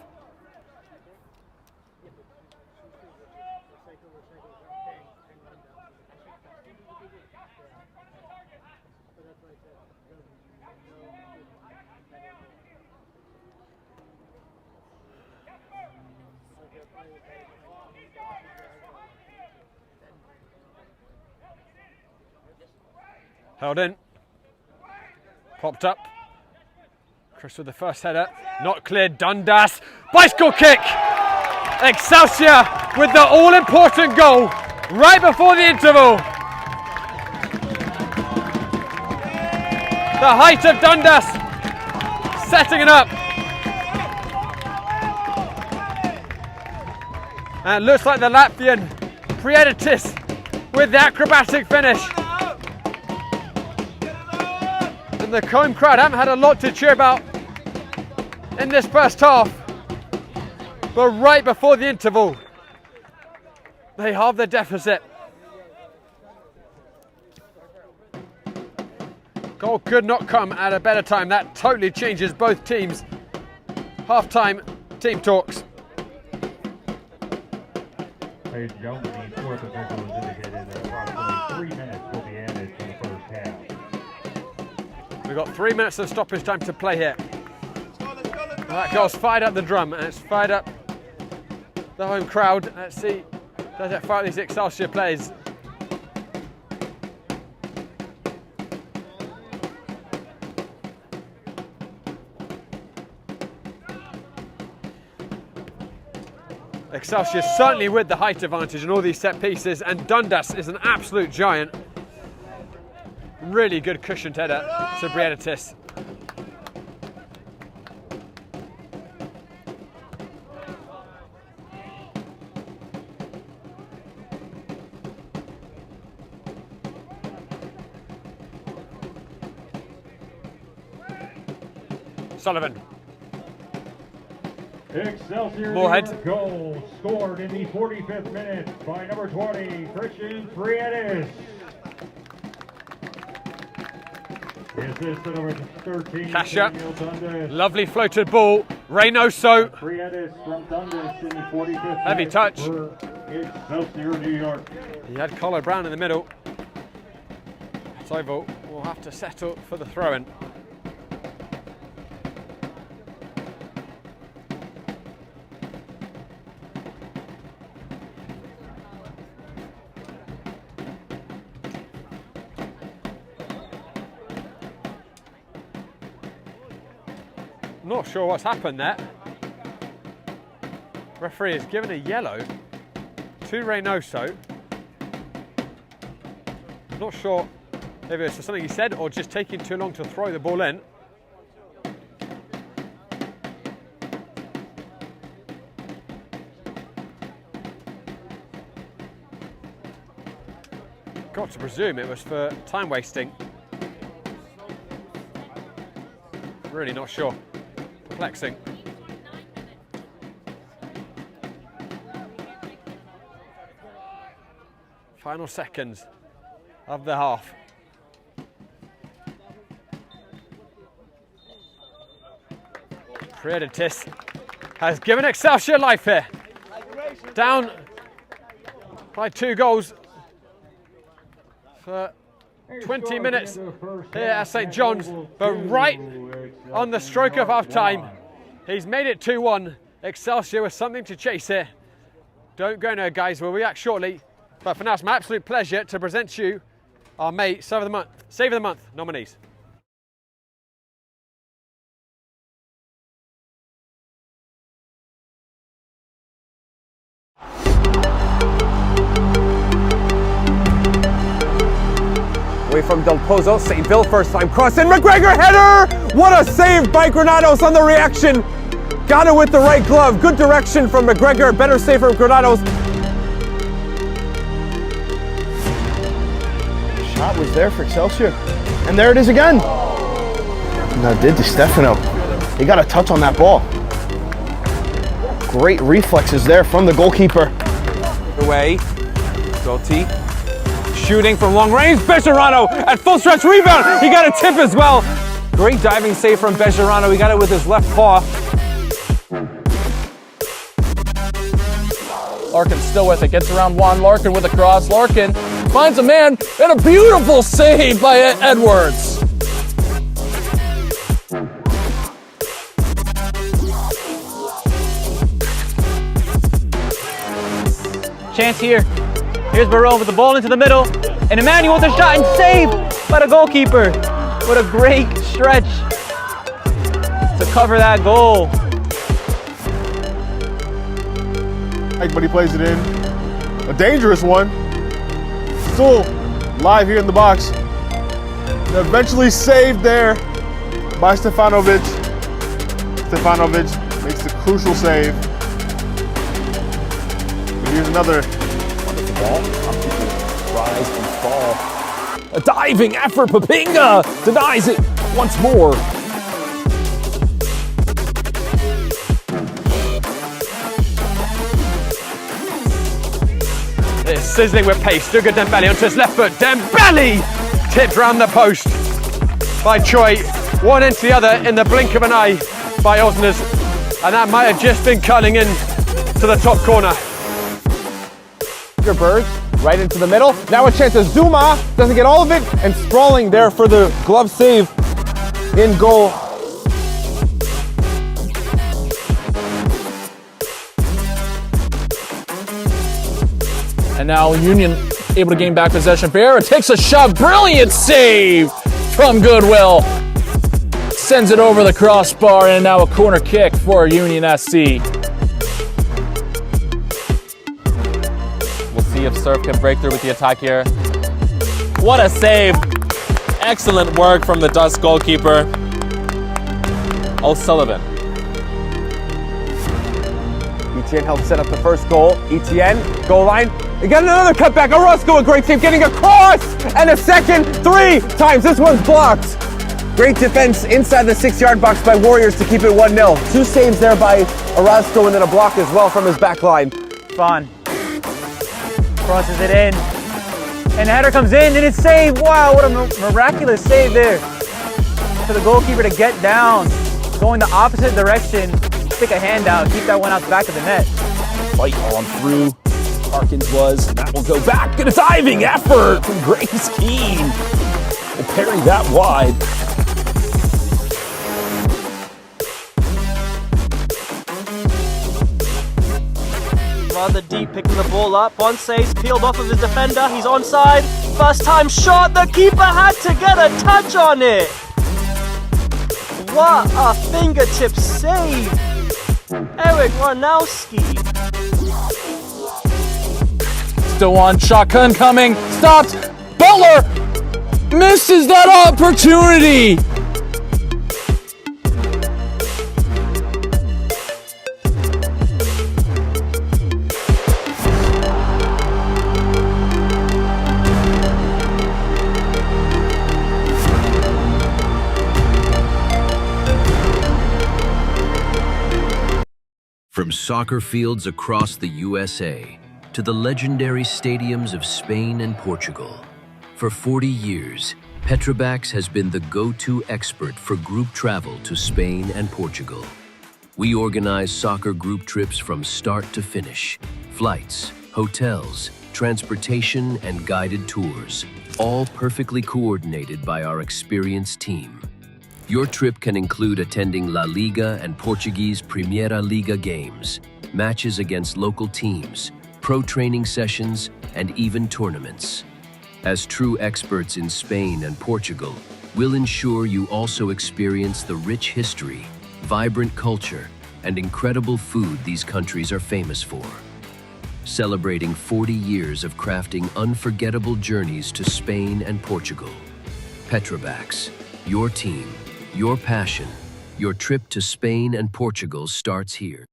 Held in. Popped up. Chris with the first header. Not cleared. Dundas. Bicycle kick. Excelsior with the all-important goal right before the interval. The height of Dundas. Setting it up. And it looks like the Latvian Predatis with the acrobatic finish. And the home crowd haven't had a lot to cheer about in this first half, but right before the interval they halve the deficit. Goal could not come at a better time. That totally changes both teams. half-time team talks. Ladies and gentlemen, the fourth official has indicated that approximately 3 minutes will be added to the first half. We've got 3 minutes of stoppage time to play here. That girl's fired up the drum and it's fired up the home crowd. Let's see, does it fire these Excelsior players? Excelsior certainly with the height advantage in all these set pieces, and Dundas is an absolute giant. Really good cushioned header to Brieditis. Sullivan. Excelsior Moorhead. goal scored in the 45th minute by number 20, Christian Brieditis. The assist to number 13, Kasha. Daniel Dundas. Lovely floated ball. Reynoso. Brieditis from Dundas in the 45th Heavy minute touch. for Excelsior New York. He had Collar Brown in the middle. Soval will have to settle for the throw-in. Not sure what's happened there. Referee has given a yellow to Reynoso. Not sure if it was something he said or just taking too long to throw the ball in. Got to presume it was for time wasting. Really not sure. Perplexing. Final seconds of the half. Brieditis has given Excelsior life here. Down by 2 goals for 20 minutes here at St. John's, but right on the stroke of half time, he's made it 2-1. Excelsior with something to chase here. Don't go now, guys, we'll react shortly. But for now, it's my absolute pleasure to present to you our May Save of the Month nominees. Away from Del Pozo, St. Bill first time cross in, McGregor header! What a save by Granados on the reaction. Got it with the right glove, good direction from McGregor, better save from Granados. Shot was there for Excelsior, and there it is again. Now did DiStefano. He got a touch on that ball. Great reflexes there from the goalkeeper. Away, Dolty. Shooting from long range, Bejarano at full stretch rebound. He got a tip as well. Great diving save from Bejarano. He got it with his left paw. Larkin still with it, gets around Juan Larkin with a cross. Larkin finds a man and a beautiful save by Edwards. Chance here. Here's Barreau with the ball into the middle, and Emmanuel with a shot and save by the goalkeeper. What a great stretch to cover that goal. But he plays it in. A dangerous one. Still live here in the box. And eventually saved there by Stefanovic. Stefanovic makes the crucial save. And here's another. Ball, rise and fall. A diving effort, Papinga denies it once more. It's sizzling with pace. Stuga Dembele onto his left foot. Dembele tipped round the post by Choi. One into the other in the blink of an eye by Osners. and that might have just been cutting in to the top corner. Your birds right into the middle. Now a chance to Zuma, doesn't get all of it, and sprawling there for the glove save in goal. And now Union able to gain back possession. Barrera takes a shot. Brilliant save from Goodwill. Sends it over the crossbar, and now a corner kick for Union SC. We'll see if Surf can break through with the attack here. What a save. Excellent work from the Dust goalkeeper, O'Sullivan. Etienne helped set up the first goal. Etienne, goal line. They got another cutback. Orozco, a great save, getting a cross, and a second, 3 times. This one's blocked. Great defense inside the 6-yard box by Warriors to keep it 1-0. 2 saves there by Orozco, and then a block as well from his back line. Fun. Crosses it in. And the header comes in, and it's saved. Wow, what a miraculous save there. For the goalkeeper to get down, going the opposite direction, stick a hand out, keep that one out the back of the net. Fight on through. Harkins was, and that will go back. And a diving effort from Grace Keane. Will parry that wide. On the deep, picking the ball up. Bonse's peeled off of his defender. He's onside. First time shot. The keeper had to get a touch on it. What a fingertip save. Eric Warnowski. Still on, shotgun coming, stopped, Butler misses that opportunity. From soccer fields across the USA to the legendary stadiums of Spain and Portugal, for 40 years, Petrobax has been the go-to expert for group travel to Spain and Portugal. We organize soccer group trips from start to finish, flights, hotels, transportation, and guided tours, all perfectly coordinated by our experienced team. Your trip can include attending La Liga and Portuguese Primeira Liga games, matches against local teams, pro training sessions, and even tournaments. As true experts in Spain and Portugal, we'll ensure you also experience the rich history, vibrant culture, and incredible food these countries are famous for. Celebrating 40 years of crafting unforgettable journeys to Spain and Portugal. Petrobax, your team, your passion, your trip to Spain and Portugal starts here.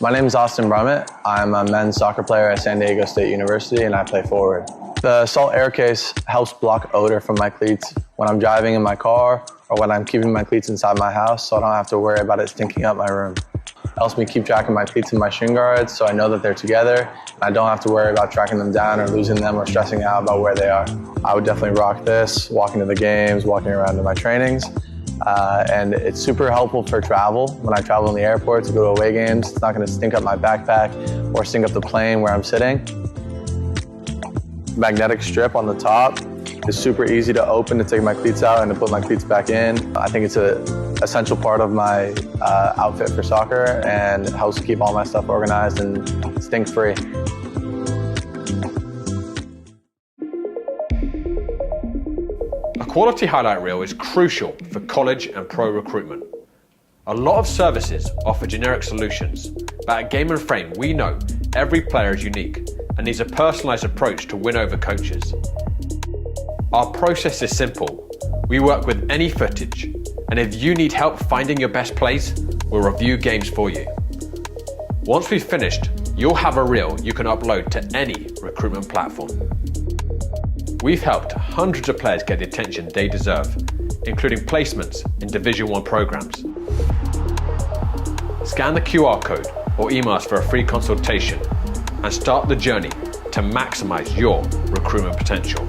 My name is Austin Brummett. I'm a men's soccer player at San Diego State University, and I play forward. The Salt Air Case helps block odor from my cleats when I'm driving in my car or when I'm keeping my cleats inside my house, so I don't have to worry about it stinking up my room. It helps me keep track of my cleats and my shin guards so I know that they're together, and I don't have to worry about tracking them down or losing them or stressing out about where they are. I would definitely rock this, walking to the games, walking around to my trainings. And it's super helpful for travel. When I travel in the airport to go to away games, it's not going to stink up my backpack or stink up the plane where I'm sitting. Magnetic strip on the top is super easy to open to take my cleats out and to put my cleats back in. I think it's an essential part of my outfit for soccer, and it helps keep all my stuff organized and stink-free. A quality highlight reel is crucial for college and pro recruitment. A lot of services offer generic solutions, but at Game and Frame we know every player is unique and needs a personalised approach to win over coaches. Our process is simple. We work with any footage, and if you need help finding your best plays, we'll review games for you. Once we've finished, you'll have a reel you can upload to any recruitment platform. We've helped hundreds of players get the attention they deserve, including placements in Division I programs. Scan the QR code or email us for a free consultation and start the journey to maximize your recruitment potential.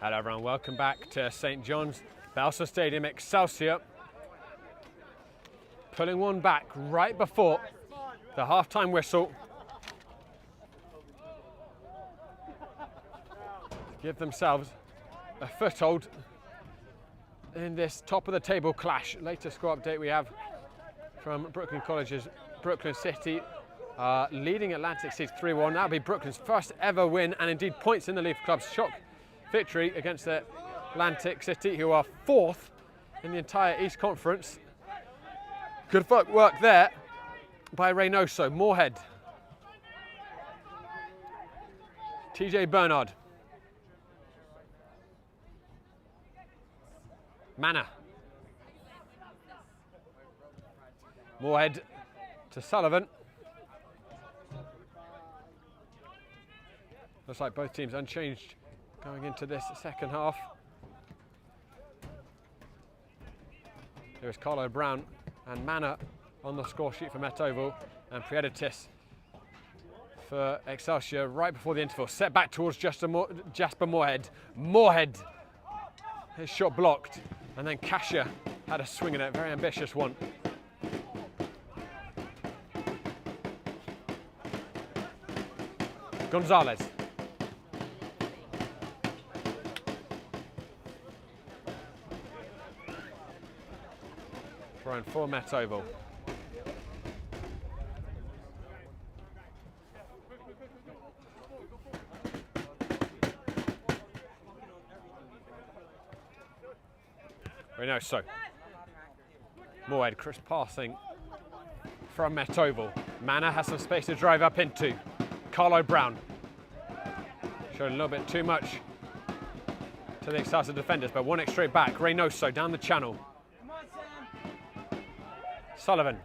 Hello everyone, welcome back to St. John's Belser Stadium. Excelsior pulling one back right before the half-time whistle. Give themselves a foothold in this top of the table clash. Latest score update we have from Brooklyn College's Brooklyn City leading Atlantic City 3-1. That'll be Brooklyn's first ever win and indeed points in the league for club's shock victory against Atlantic City, who are 4th in the entire East Conference. Good work there by Reynoso. Moorhead. TJ Bernard. Manor. Moorhead to Sullivan. Looks like both teams unchanged going into this second half. There's Carlo Brown and Manor on the score sheet for Met Oval, and Prieditis for Excelsior right before the interval. Set back towards Jasper Moorhead. Moorhead, his shot blocked, and then Kasia had a swing at it, very ambitious one. Gonzalez. Thrown for Met Oval. Reynoso. Moorhead, crisp passing from Met Oval. Manor has some space to drive up into. Carlo Brown. Showed a little bit too much to the Excelsior defenders, but won it straight back. Reynoso down the channel. Sullivan.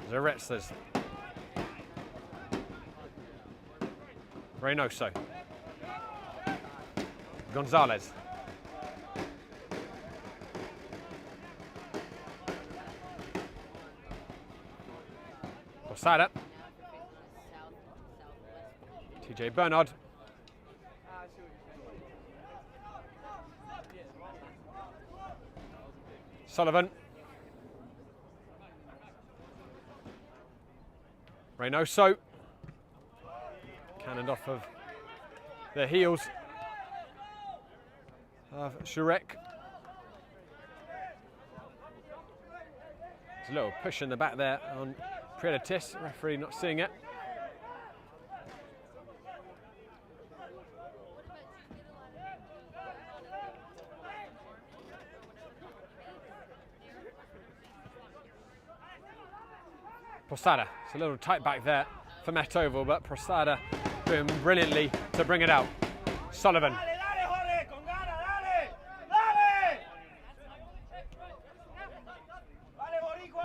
Zaretzas. Reynoso. Gonzalez. Posada. TJ Bernard. Sullivan. Reynoso. Cannoned off of the heels of Shurek. There's a little push in the back there on Prieditis. Referee not seeing it. Posada. It's a little tight back there for Met Oval, but Posada doing brilliantly to bring it out. Sullivan.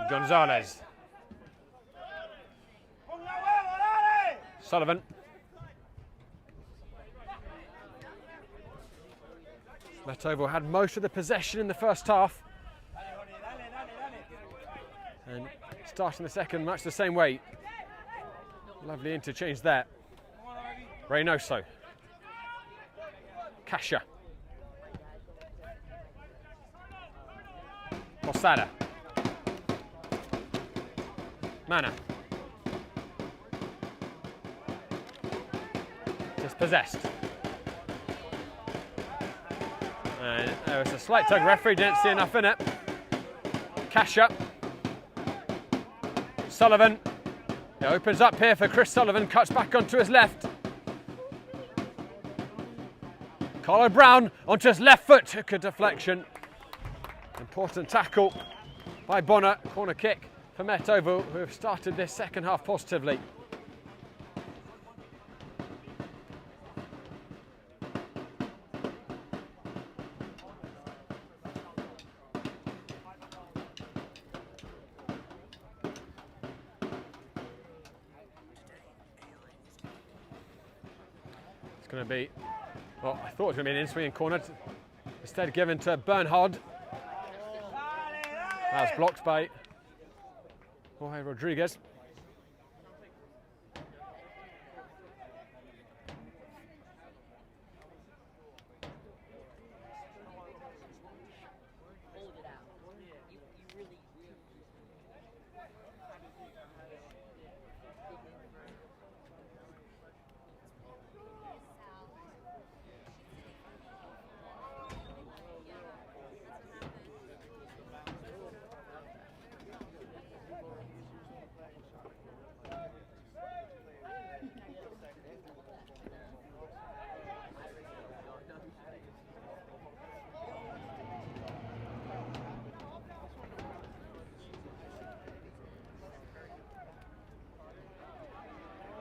Gonzalez. Sullivan. Met Oval had most of the possession in the first half. And starting the second much the same way. Lovely interchange there. Reynoso. Kasia. Posada. Manor. Dispossessed. And there was a slight tug. Referee didn't see enough in it. Kasia. Sullivan. It opens up here for Chris Sullivan. Cuts back onto his left. Carlo Brown onto his left foot. Took a deflection. Important tackle by Bonner. Corner kick for Met Oval, who have started this second half positively. It's going to be, well, I thought it was going to be an in-swinging corner. Instead given to Bernhard. That's blocked by Jorge Rodriguez.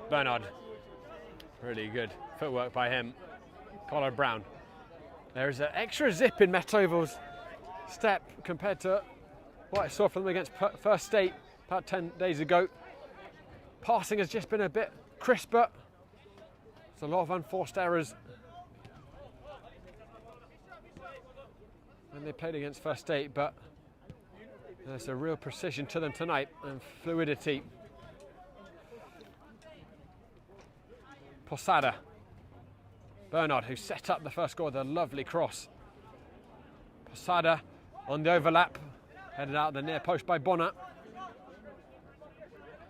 Bernard, really good footwork by him. Collar Brown. There's an extra zip in Metovo's step compared to what I saw from them against First State about 10 days ago. Passing has just been a bit crisper. There's a lot of unforced errors when they played against First State, but there's a real precision to them tonight and fluidity. Posada. Bernard, who set up the first goal with a lovely cross. Posada on the overlap, headed out the near post by Bonner.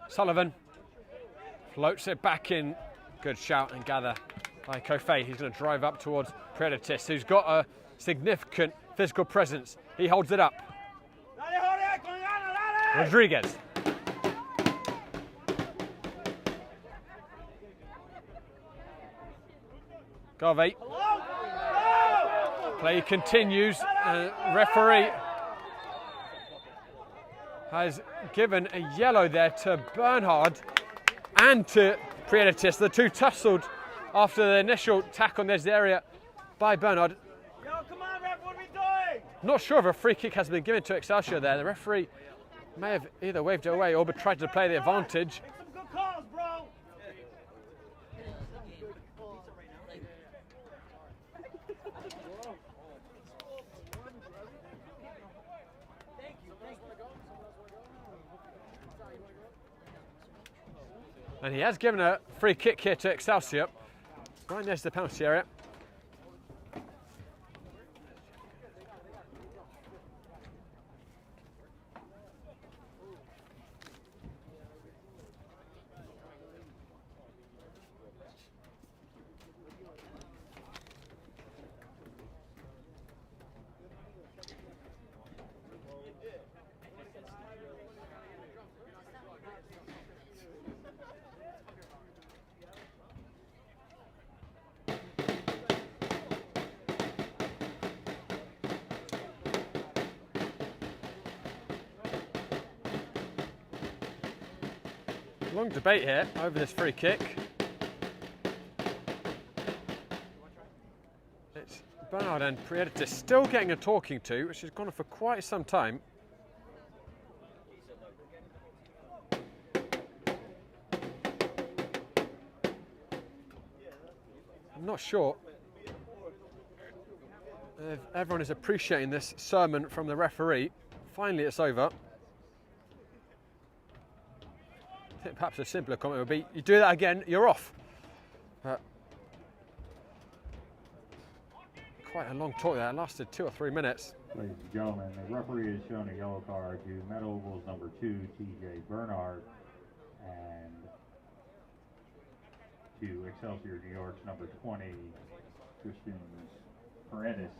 Sullivan floats it back in. Good shout and gather by Kofei. He's going to drive up towards Predatis, who's got a significant physical presence. He holds it up. Rodriguez. Garvey. Play continues. Referee has given a yellow there to Bernhard and to Predatis. The two tussled after the initial tack on this area by Bernhard. Yo, come on, ref, what are we doing? Not sure if a free kick has been given to Excelsior there. The referee may have either waved it away or tried to play the advantage. Make some good calls, bro. And he has given a free kick here to Excelsior, right next to the penalty area. Long debate here over this free kick. It's Bernard and Predatis still getting a talking to, which has gone on for quite some time. I'm not sure if everyone is appreciating this sermon from the referee. Finally, it's over. I think perhaps a simpler comment would be, you do that again, you're off. Quite a long talk there, it lasted 2 or 3 minutes. Ladies and gentlemen, the referee has shown a yellow card to Met Oval's number 2, TJ Bernard, and to Excelsior New York's number 20, Christian Paredes.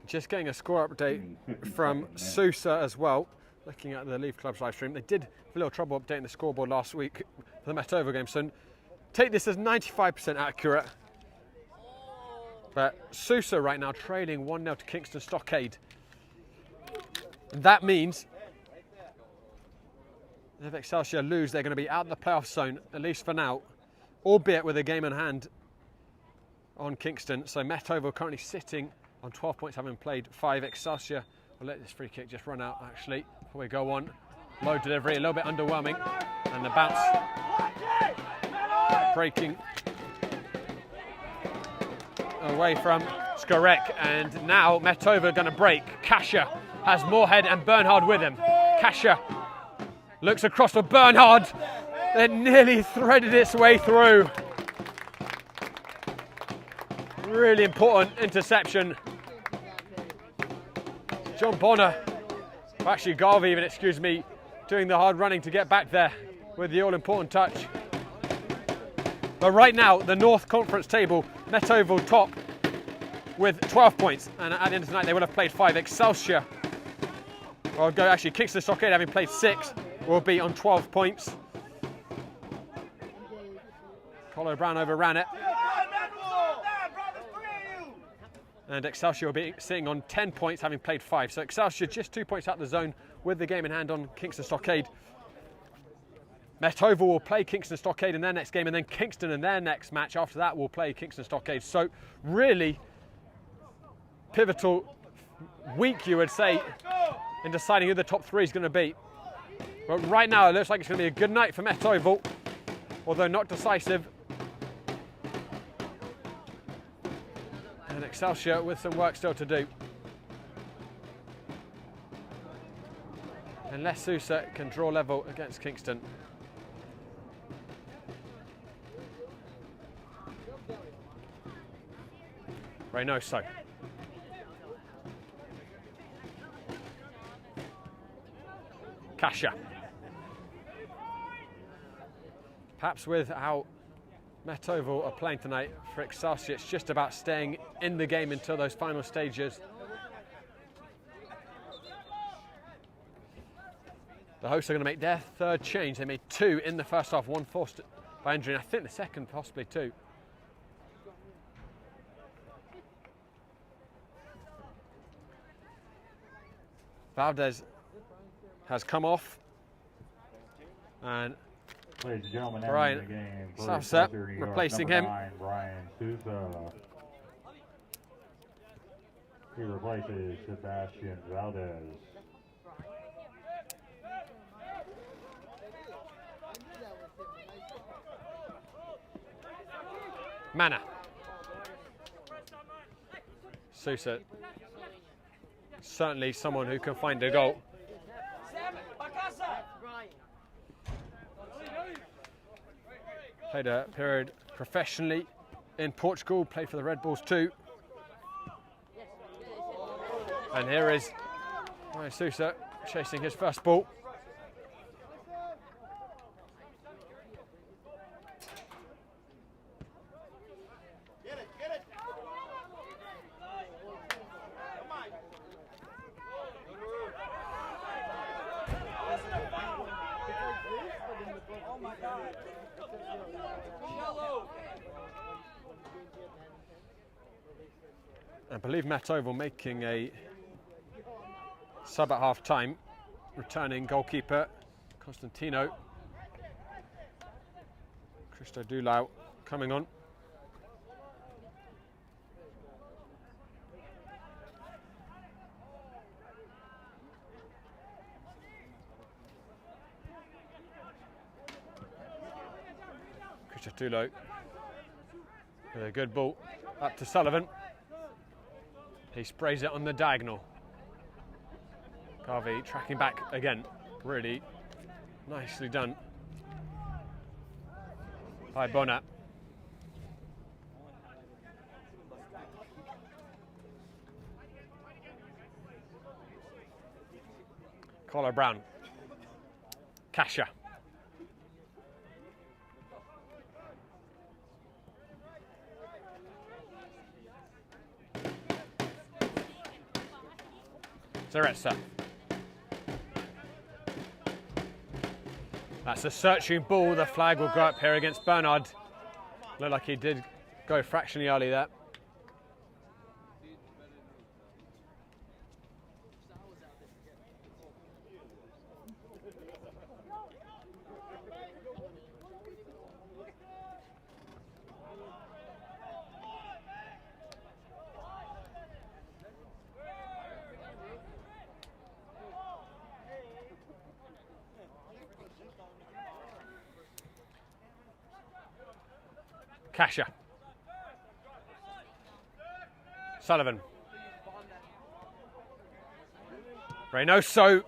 Just getting a score update from Sousa as well. Looking at the Leaf Club's live stream, they did have a little trouble updating the scoreboard last week for the Metovo game, so take this as 95% accurate. But Sousa right now trailing 1-0 to Kingston Stockade. And that means if Excelsior lose, they're going to be out of the playoff zone, at least for now, albeit with a game in hand on Kingston. So Metovo currently sitting on 12 points, having played 5. Excelsior will let this free kick just run out, actually, before we go on. Low delivery, a little bit underwhelming. And the bounce breaking away from Skorek. And now Metovo going to break. Kasha has Moorhead and Bernhard with him. Kasha looks across for Bernhard. It nearly threaded its way through. Really important interception. John Bonner, or actually Garvey even, excuse me, doing the hard running to get back there with the all-important touch. But right now, the North Conference table, Met Oval top with 12 points. And at the end of tonight, they will have played 5. Excelsior, or go actually Kingston Stockade, having played 6, will be on 12 points. Colo Brown overran it. And Excelsior will be sitting on 10 points, having played 5. So Excelsior just 2 points out the zone with the game in hand on Kingston Stockade. Met Oval will play Kingston Stockade in their next game, and then Kingston in their next match after that will play Kingston Stockade. So really pivotal week, you would say, in deciding who the top 3 is going to be. But right now it looks like it's going to be a good night for Met Oval, although not decisive. And Excelsior with some work still to do. Unless Sousa can draw level against Kingston. Reynoso. Kasha. Perhaps with how Met Oval are playing tonight for Excelsior, it's just about staying in the game until those final stages. The hosts are going to make their 3rd change. They made 2 in the first half, 1 forced by injury, and I think the second possibly 2. Valdez has come off, and Ladies and gentlemen, Brian entering the game, Sousa New York, replacing number him. 9, Brian Sousa. He replaces Sebastian Valdez. Mana. Sousa, certainly someone who can find a goal. Played a period professionally in Portugal, played for the Red Bulls too. And here is Brian Sousa chasing his first ball. I believe Met Oval making a sub at half time, returning goalkeeper Constantino. Christo Dulau coming on. Christo Dulau with a good ball up to Sullivan. He sprays it on the diagonal. Garvey tracking back again. Really nicely done by Bonner. Colo Brown. Kasha. Zarezza. That's a searching ball. The flag will go up here against Bernhard. Looked like he did go fractionally early there. Kasha. Reynoso.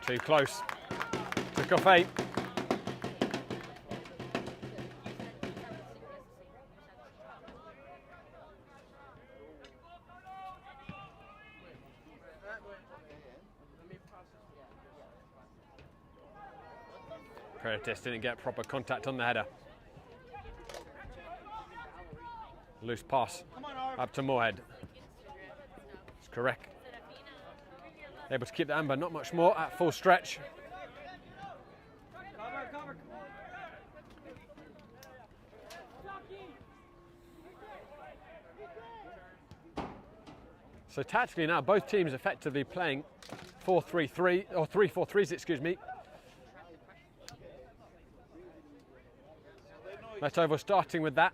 Too close. Took off 8. Curtis didn't get proper contact on the header. Loose pass up to Moorhead. It's correct. Able to keep the amber, not much more at full stretch. So tactically now, both teams effectively playing 4-3-3, or 3-4-3s, excuse me. Metovo starting with that.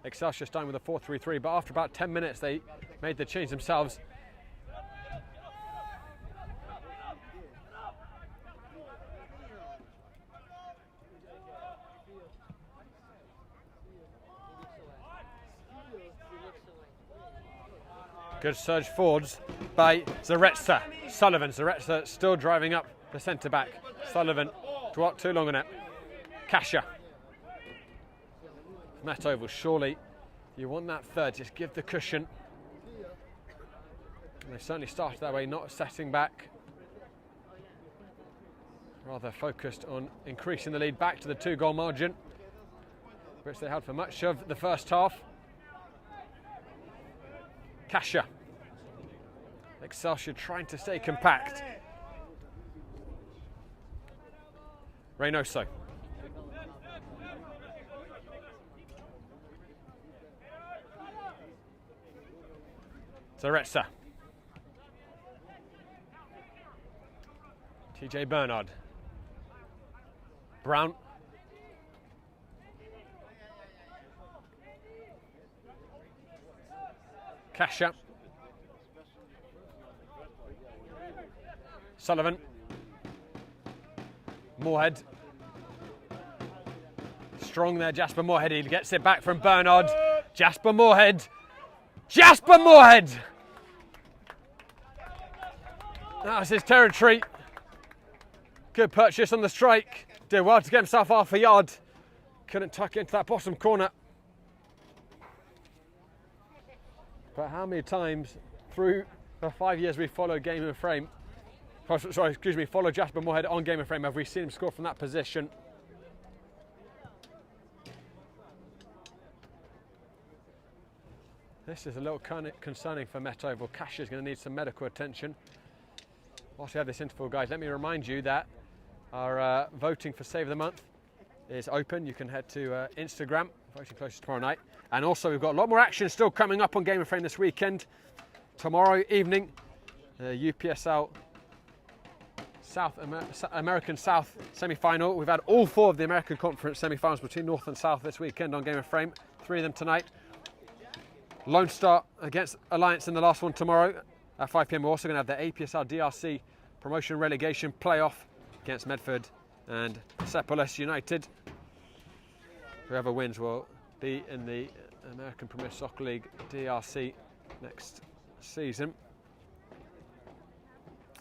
Excelsior starting with a 4-3-3, but after about 10 minutes they made the change themselves. Good surge forwards by Zaretsa. Sullivan. Zaretsa still driving up the centre back. Sullivan, dwelt too long on it. Kasha. Metovo, surely you want that third, just give the cushion. And they certainly started that way, not setting back. Rather focused on increasing the lead back to the 2-goal margin, which they had for much of the first half. Kasha. Excelsior trying to stay compact. Reynoso. Zaretsa. TJ Bernard. Brown. Kasha. Sullivan. Moorhead. Strong there, Jasper Moorhead. He gets it back from Bernard. Jasper Moorhead. Jasper Moorhead! That's his territory. Good purchase on the strike. Did well to get himself half a yard. Couldn't tuck it into that bottom corner. But how many times through the 5 years we followed Game and Frame, follow Jasper Moorhead on Game and Frame, have we seen him score from that position? This is a little concerning for Metovo. Cash is going to need some medical attention. Whilst we have this interval, guys, let me remind you that our voting for Save of the Month is open. You can head to Instagram, voting closest tomorrow night. And also we've got a lot more action still coming up on Game and Frame this weekend. Tomorrow evening, UPSL American South semi-final. We've had all 4 of the American Conference semi-finals between North and South this weekend on Game and Frame. 3 of them tonight. Lone Star against Alliance in the last one tomorrow at 5 p.m. We're also going to have the APSL DRC promotion relegation playoff against Medford and Persepolis United. Whoever wins will be in the American Premier Soccer League DRC next season.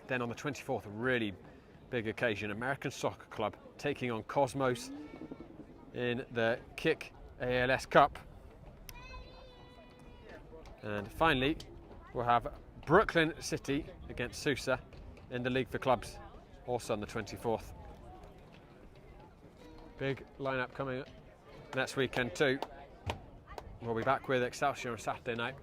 Then on the 24th, a really big occasion, American Soccer Club taking on Cosmos in the Kick ALS Cup. And finally, we'll have Brooklyn City against Sousa in the League for Clubs, also on the 24th. Big lineup coming up next weekend too. We'll be back with Excelsior on Saturday night.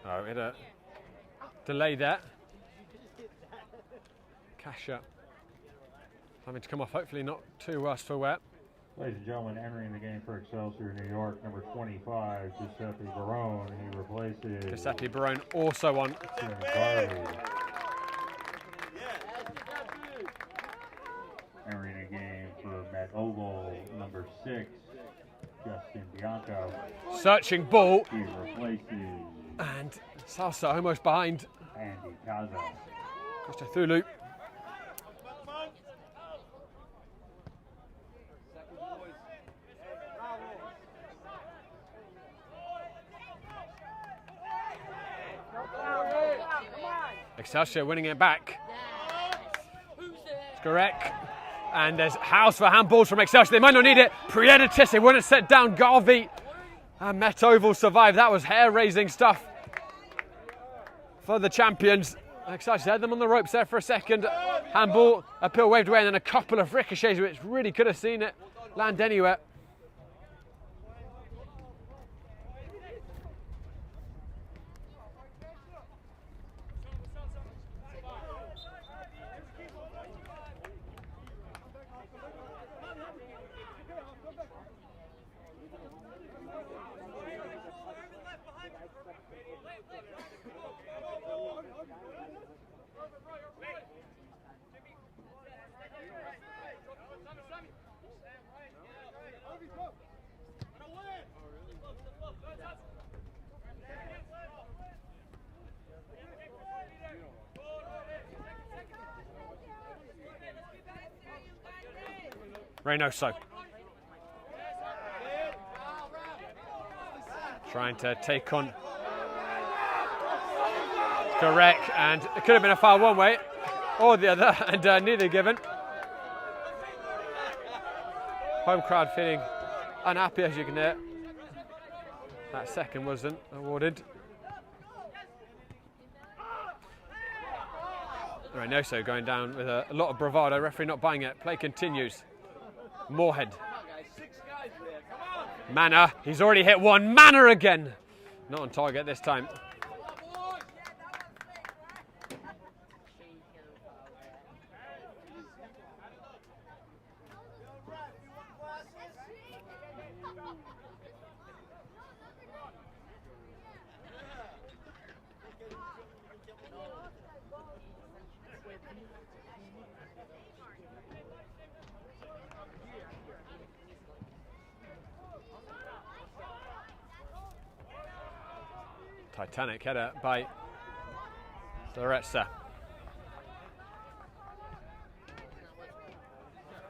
Oh, we had a delay there. Kasha having to come off, hopefully not too worse for wear. Ladies and gentlemen, entering the game for Excelsior New York, number 25, Giuseppe Barone. He replaces Giuseppe Barone also on. searching ball. He replaces And Salsa almost behind. Andy Kaza. Costa Thulu. Excelsior winning it back. Skorek. And there's house for handballs from Excelsior. They might not need it. Prieditis, they wouldn't set down Garvey. And Metoval survived. That was hair-raising stuff for the champions. Excelsior had them on the ropes there for a second. Handball, appeal waved away, and then a couple of ricochets, which really could have seen it land anywhere. Reynoso. Trying to take on Skorek, and it could have been a foul one way or the other, and neither given. Home crowd feeling unhappy, as you can hear. That second wasn't awarded. Reynoso going down with a lot of bravado. Referee not buying it. Play continues. Moorhead. Manor. He's already hit one. Manor again. Not on target this time. Titanic header by Loretza.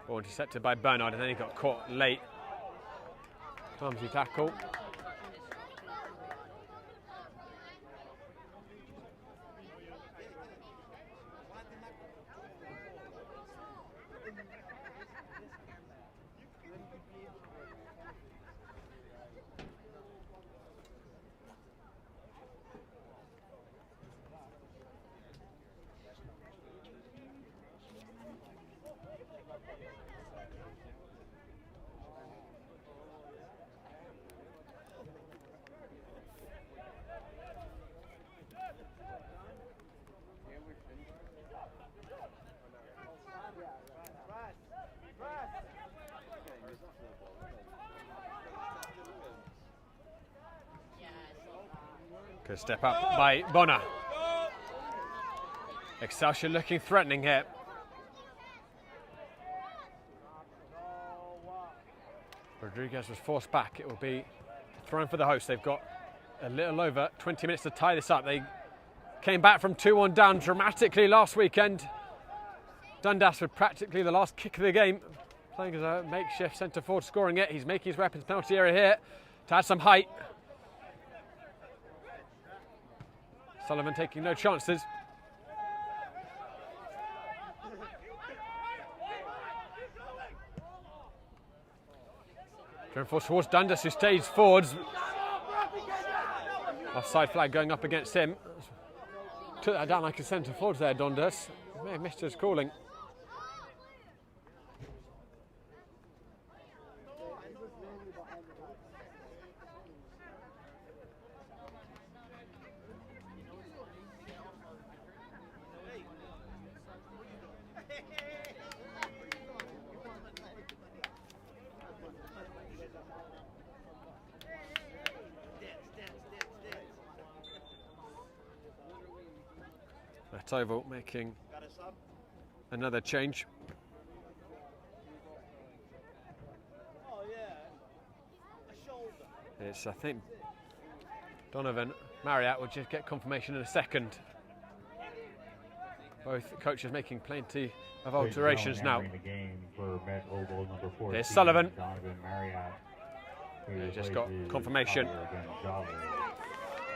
Ball intercepted by Bernard, and then he got caught late. Clumsy tackle. Good step up by Bonner. Excelsior looking threatening here. Rodriguez was forced back. It will be thrown for the host. They've got a little over 20 minutes to tie this up. They came back from 2-1 down dramatically last weekend. Dundas with practically the last kick of the game, playing as a makeshift centre forward, scoring it. He's making his weapons penalty area here to add some height. Sullivan taking no chances. Going forward towards Dundas, who stays forwards. Offside flag going up against him. Took that down like a centre forwards there, Dundas. May have missed his calling. Oval making another change. It's, I think, Donovan Marriott will just get confirmation in a second. Both coaches making plenty of alterations now. Here's Sullivan. He just got confirmation.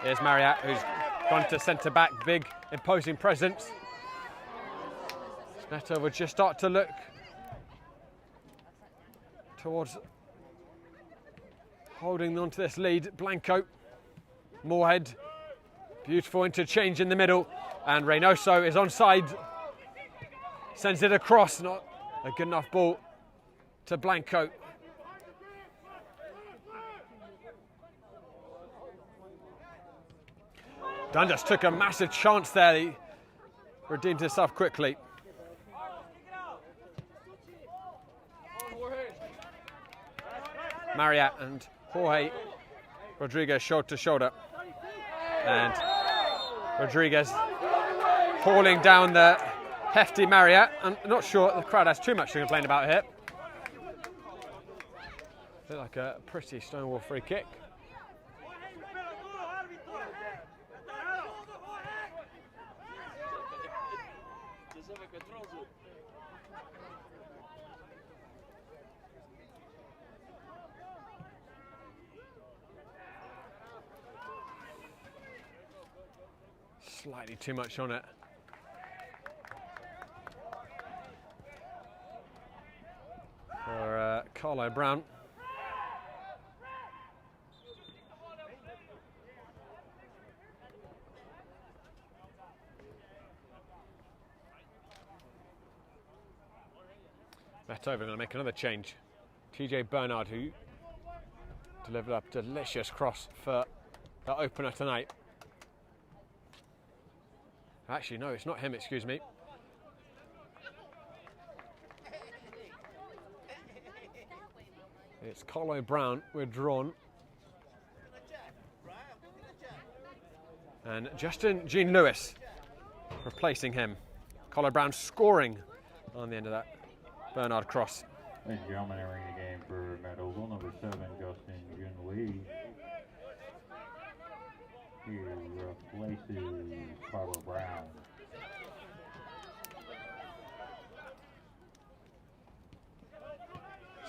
Here's Marriott, who's gone to centre back, big, imposing presence. Neto would just start to look towards holding on to this lead. Blanco, Moorhead, beautiful interchange in the middle, and Reynoso is onside. Sends it across, not a good enough ball to Blanco. Dundas took a massive chance there. He redeemed himself quickly. Marriott and Jorge Rodriguez shoulder to shoulder. And Rodriguez hauling down the hefty Marriott. I'm not sure the crowd has too much to complain about here. Looked like a pretty Stonewall free kick. Slightly too much on it. For Carlo Brown. Beethoven going to make another change. TJ Bernard, who delivered up a delicious cross for the opener tonight. Actually, no, it's not him, excuse me. It's Carlo Brown withdrawn. And Justin Jean Lewis replacing him. Carlo Brown scoring on the end of that Bernard cross. Ladies and gentlemen, entering the game for medal number 7, Justin Jun Lee. He replaces Carlo Brown.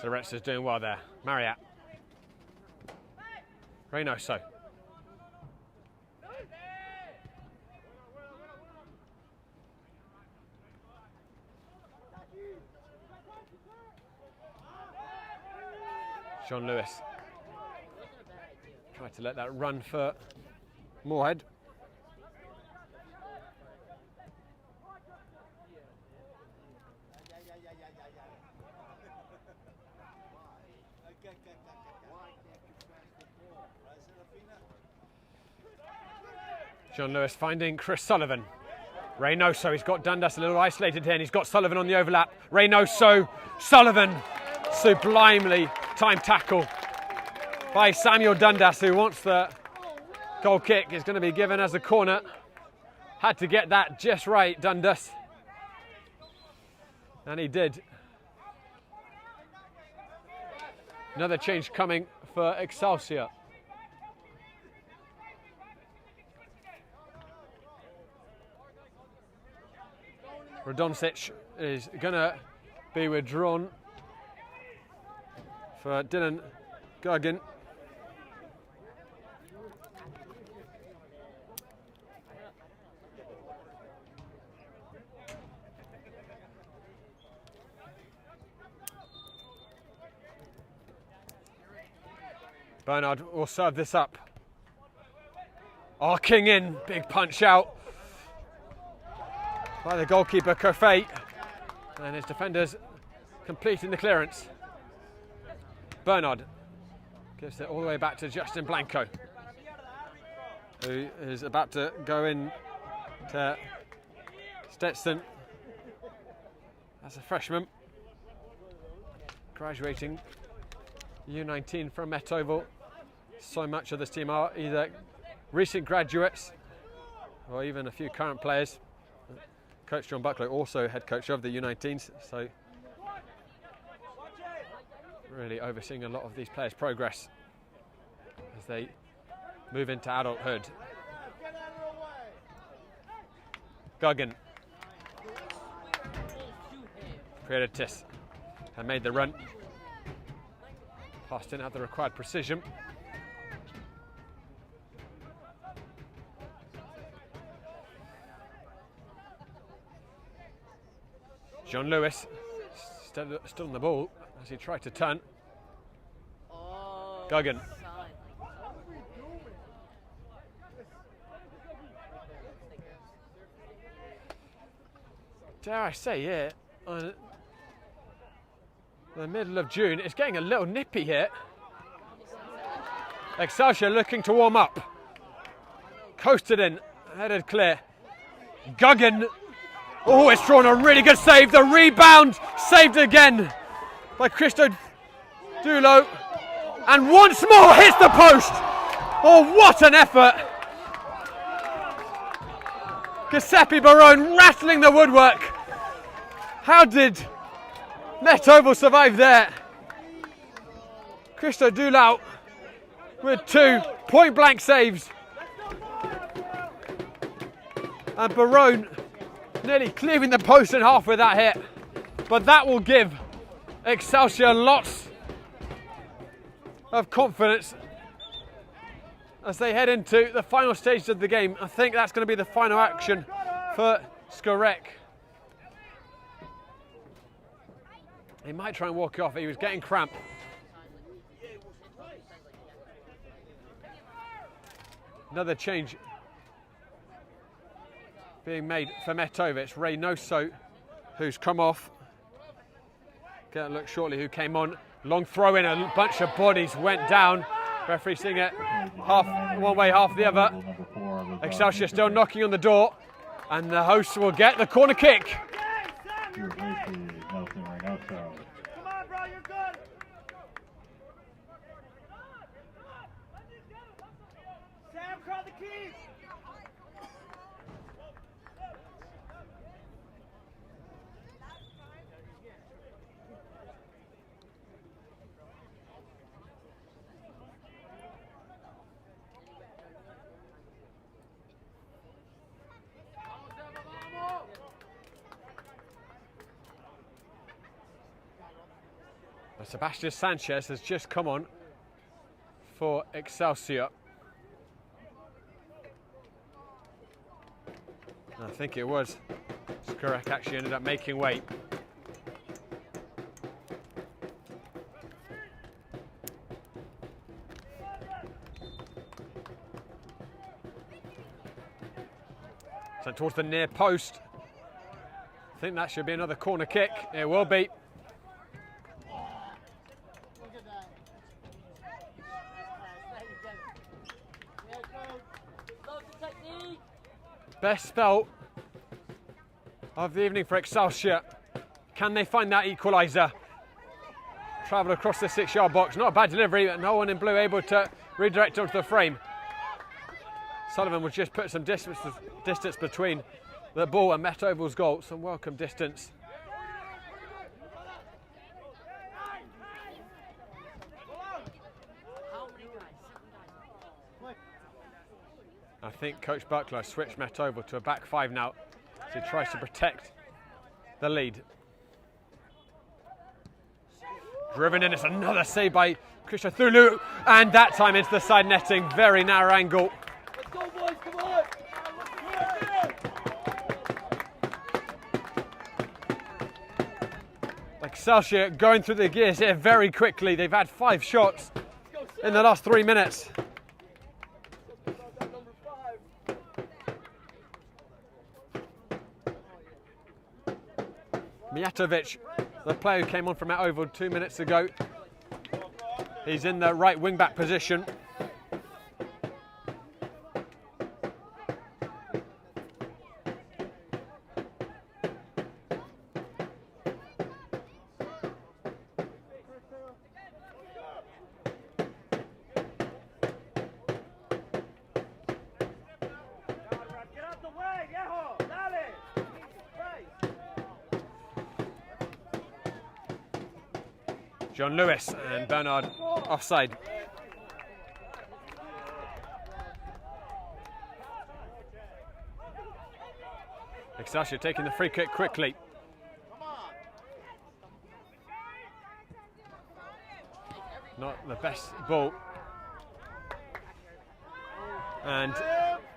So Retz is doing well there. Marriott. Reynoso. John Lewis. Tried to let that run for Moorhead. John Lewis finding Chris Sullivan. Reynoso, he's got Dundas a little isolated here, and he's got Sullivan on the overlap. Reynoso, Sullivan, sublimely timed tackle by Samuel Dundas, who wants the goal kick. Is going to be given as a corner. Had to get that just right, Dundas. And he did. Another change coming for Excelsior. Radoncic is going to be withdrawn for Dylan Gergen. Bernard will serve this up. Arcing in, big punch out by the goalkeeper Kerfay, and his defenders completing the clearance. Bernard gives it all the way back to Justin Blanco, who is about to go in to Stetson as a freshman, graduating U19 from Met Oval. So much of this team are either recent graduates or even a few current players. Coach John Buckler, also head coach of the U19s, so really overseeing a lot of these players' progress they move into adulthood. Guggen. Predatis had made the run. Pass didn't have the required precision. John Lewis still on the ball as he tried to turn. Guggen. Dare I say, yeah, the middle of June, it's getting a little nippy here. Excelsior looking to warm up. Coasted in, headed clear. Guggen. Oh, it's drawn a really good save. The rebound saved again by Christo Dulo. And once more hits the post. Oh, what an effort. Giuseppe Barone rattling the woodwork. How did Metovo survive there? Christo Dulau with 2 point-blank saves. And Barone nearly clearing the post in half with that hit. But that will give Excelsior lots of confidence as they head into the final stages of the game. I think that's going to be the final action for Skorek. He might try and walk off. He was getting cramp. Another change being made for Metovic. Reynoso, who's come off. Get a look shortly who came on. Long throw in, a bunch of bodies went down. Referee seeing it half one way, half the other. Excelsior still knocking on the door, and the hosts will get the corner kick. Sebastian Sanchez has just come on for Excelsior. I think it was Skorek actually ended up making weight. So towards the near post. I think that should be another corner kick. It will be. Best spell of the evening for Excelsior. Can they find that equaliser? Travel across the 6-yard box. Not a bad delivery, but no one in blue able to redirect onto the frame. Sullivan will just put some distance between the ball and Metovo's goal. Some welcome distance. I think Coach Buckler switched Metovo to a back 5 now as he tries to protect the lead. Driven in, it's another save by Christo Thulu, and that time into the side netting, very narrow angle. Let's go, boys, come on! Excelsior going through the gears here very quickly. They've had 5 shots in the last 3 minutes. Mijatovic, the player who came on from Metovo 2 minutes ago. He's in the right wing-back position. John Lewis and Bernard offside. Excelsior taking the free kick quickly. Not the best ball. And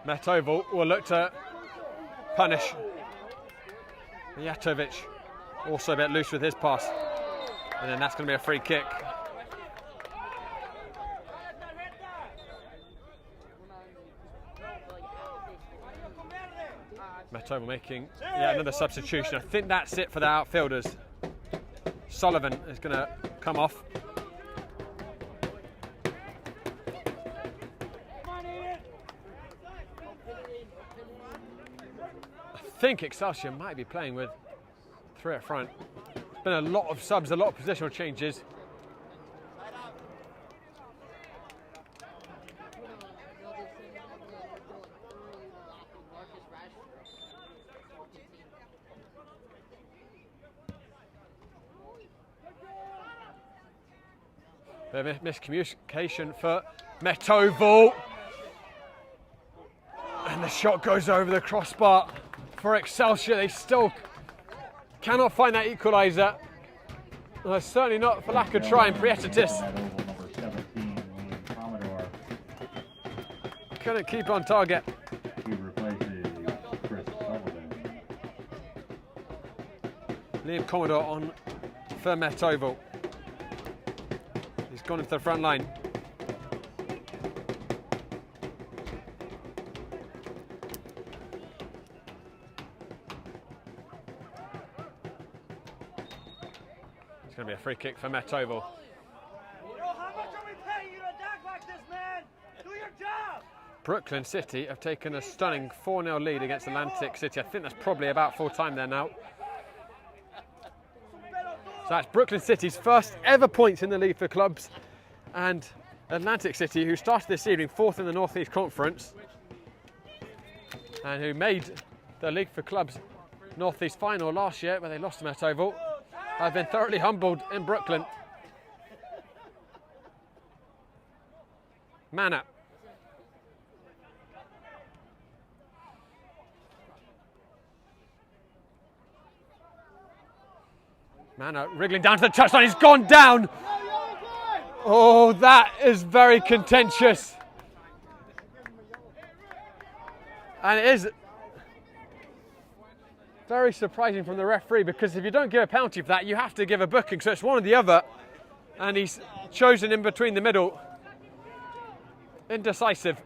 Metoval will look to punish. Mijatovic also a bit loose with his pass. And then that's going to be a free kick. Metoval making another substitution. I think that's it for the outfielders. Sullivan is going to come off. I think Excelsior might be playing with 3 up front. There's been a lot of subs, a lot of positional changes. Bit of miscommunication for Metoval. And the shot goes over the crossbar for Excelsior. They still cannot find that equaliser. Certainly not for lack of trying. Prietitis couldn't keep on target. Liam Commodore on for Metoval. He's gone into the front line. It's going to be a free kick for Metoval. How much are we paying you to attack like this, man? Do your job! Brooklyn City have taken a stunning 4-0 lead against Atlantic City. I think that's probably about full time there now. So that's Brooklyn City's first ever points in the league for clubs, and Atlantic City, who started this evening 4th in the North East Conference and who made the league for clubs North East final last year where they lost to Metoval, have been thoroughly humbled in Brooklyn. Mana. Mana wriggling down to the touchline. He's gone down. Oh, that is very contentious. And it is very surprising from the referee, because if you don't give a penalty for that, you have to give a booking. So it's one or the other. And he's chosen in between the middle. Indecisive.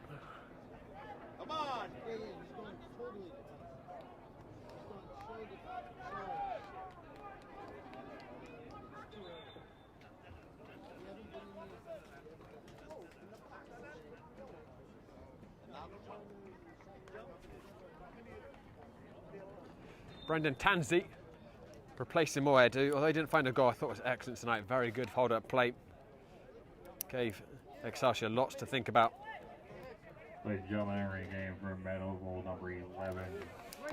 Brendan Tanzi replacing Moedu, although he didn't find a goal. I thought it was excellent tonight. Very good hold-up play. Gave Excelsior lots to think about. Ladies and gentlemen, entering game for Metoval, number 11.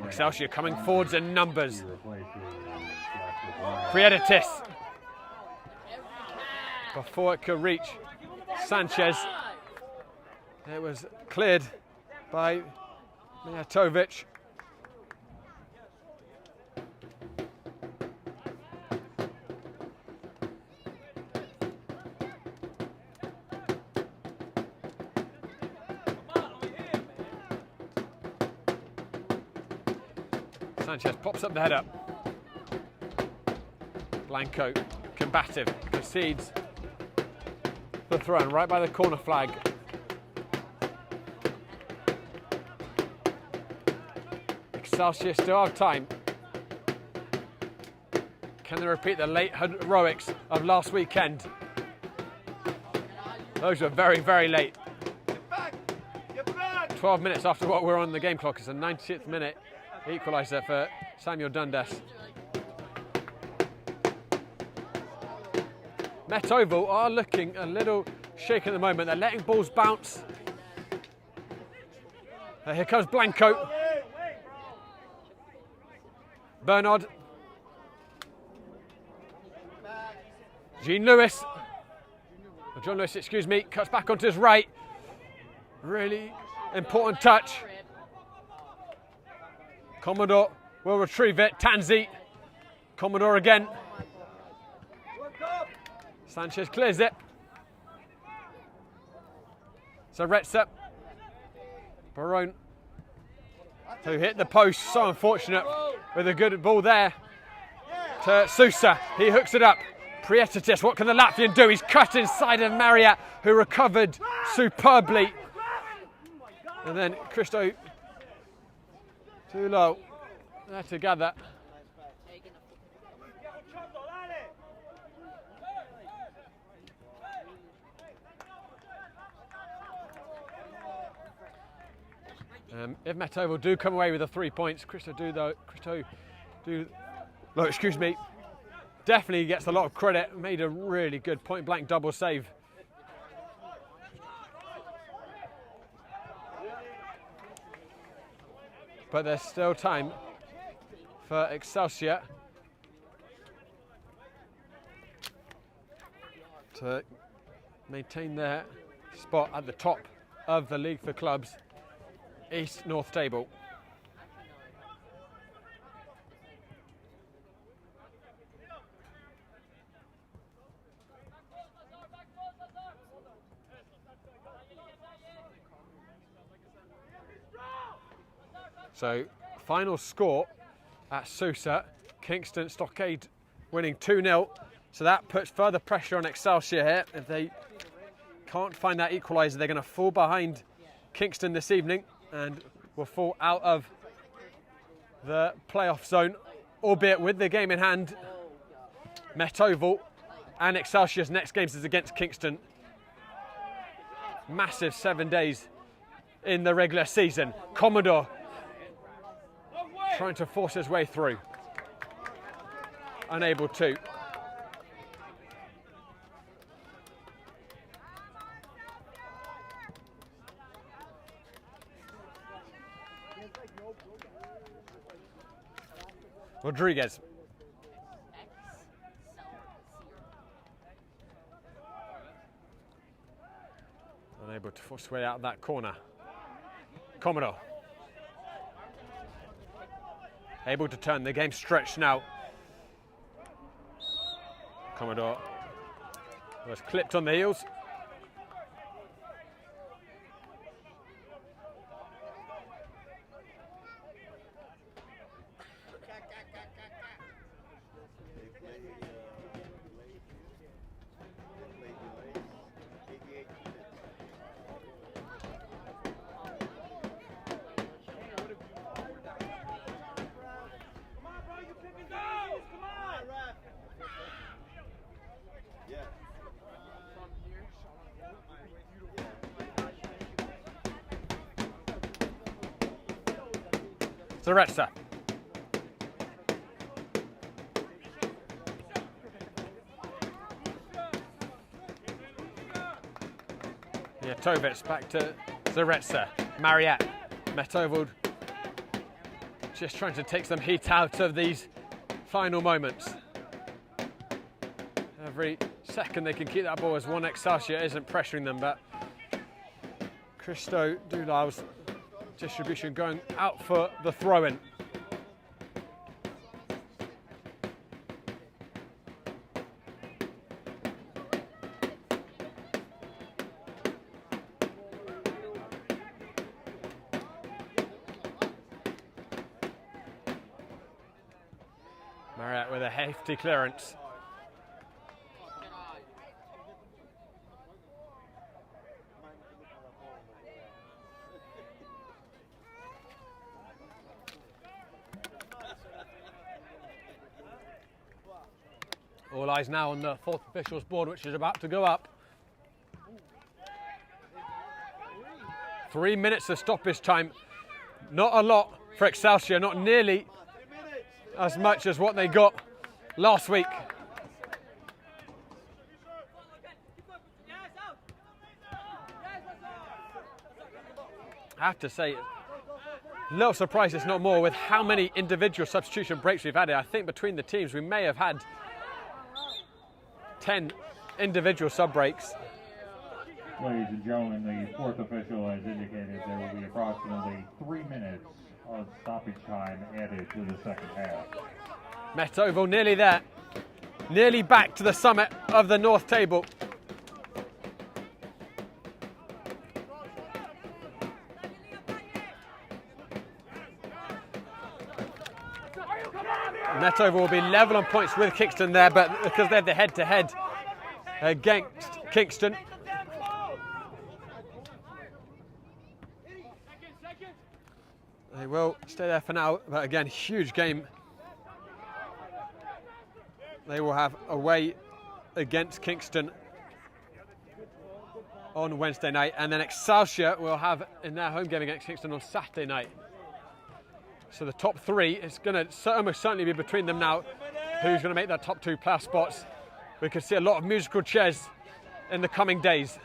Excelsior coming forwards in numbers. Prietitis. Before it could reach Sanchez, it was cleared by Mijatovic. Sanchez pops up the header. Blanco, combative, concedes the throw in right by the corner flag. Excelsior still have time. Can they repeat the late heroics of last weekend? Those were very, very late. 12 minutes after what we're on the game clock. It's a 90th minute equaliser for Samuel Dundas. Metoval are looking a little shaken at the moment. They're letting balls bounce. Here comes Blanco. Bernard. John Lewis, excuse me, cuts back onto his right. Really important touch. Commodore will retrieve it. Tanzi, Commodore again. Sanchez clears it. Zaretsa. Barone, who hit the post, so unfortunate, with a good ball there to Sousa. He hooks it up. Prietitis, what can the Latvian do? He's cut inside of Mariat, who recovered superbly. And then Christo too low. There together. If Metovo do come away with the 3 points, definitely gets a lot of credit. Made a really good point blank double save. But there's still time for Excelsior to maintain their spot at the top of the league for clubs, East-North table. So, final score at Sousa, Kingston Stockade winning 2-0. So that puts further pressure on Excelsior here. If they can't find that equaliser, they're going to fall behind Kingston this evening and will fall out of the playoff zone, albeit with the game in hand. Metovo and Excelsior's next games is against Kingston. Massive 7 days in the regular season. Commodore trying to force his way through. Unable to. Rodriguez. Unable to force his way out of that corner. Commodore. Able to turn the game stretched now. Commodore was clipped on the heels. Zaretsa. Metovic back to Zaretsa. Mariat. Metovo just trying to take some heat out of these final moments. Every second they can keep that ball as one Excelsior isn't pressuring them, but Christo Dulal's distribution going out for the throw-in. Mariat with a hefty clearance. All eyes now on the fourth officials board, which is about to go up. 3 minutes of stoppage time. Not a lot for Excelsior, not nearly as much as what they got last week. I have to say, a little surprised it's not more with how many individual substitution breaks we've had here. I think between the teams we may have had 10 individual sub breaks. Ladies and gentlemen, the fourth official has indicated there will be approximately 3 minutes of stoppage time added to the second half. Met Oval nearly there. Nearly back to the summit of the North Table. Met Oval will be level on points with Kingston there, but because they have the head-to-head against Kingston. They will stay there for now, but again, huge game. They will have away against Kingston on Wednesday night, and then Excelsior will have in their home game against Kingston on Saturday night. So the top three is going to almost certainly be between them now. Who's going to make that top two playoff spots? We could see a lot of musical chairs in the coming days.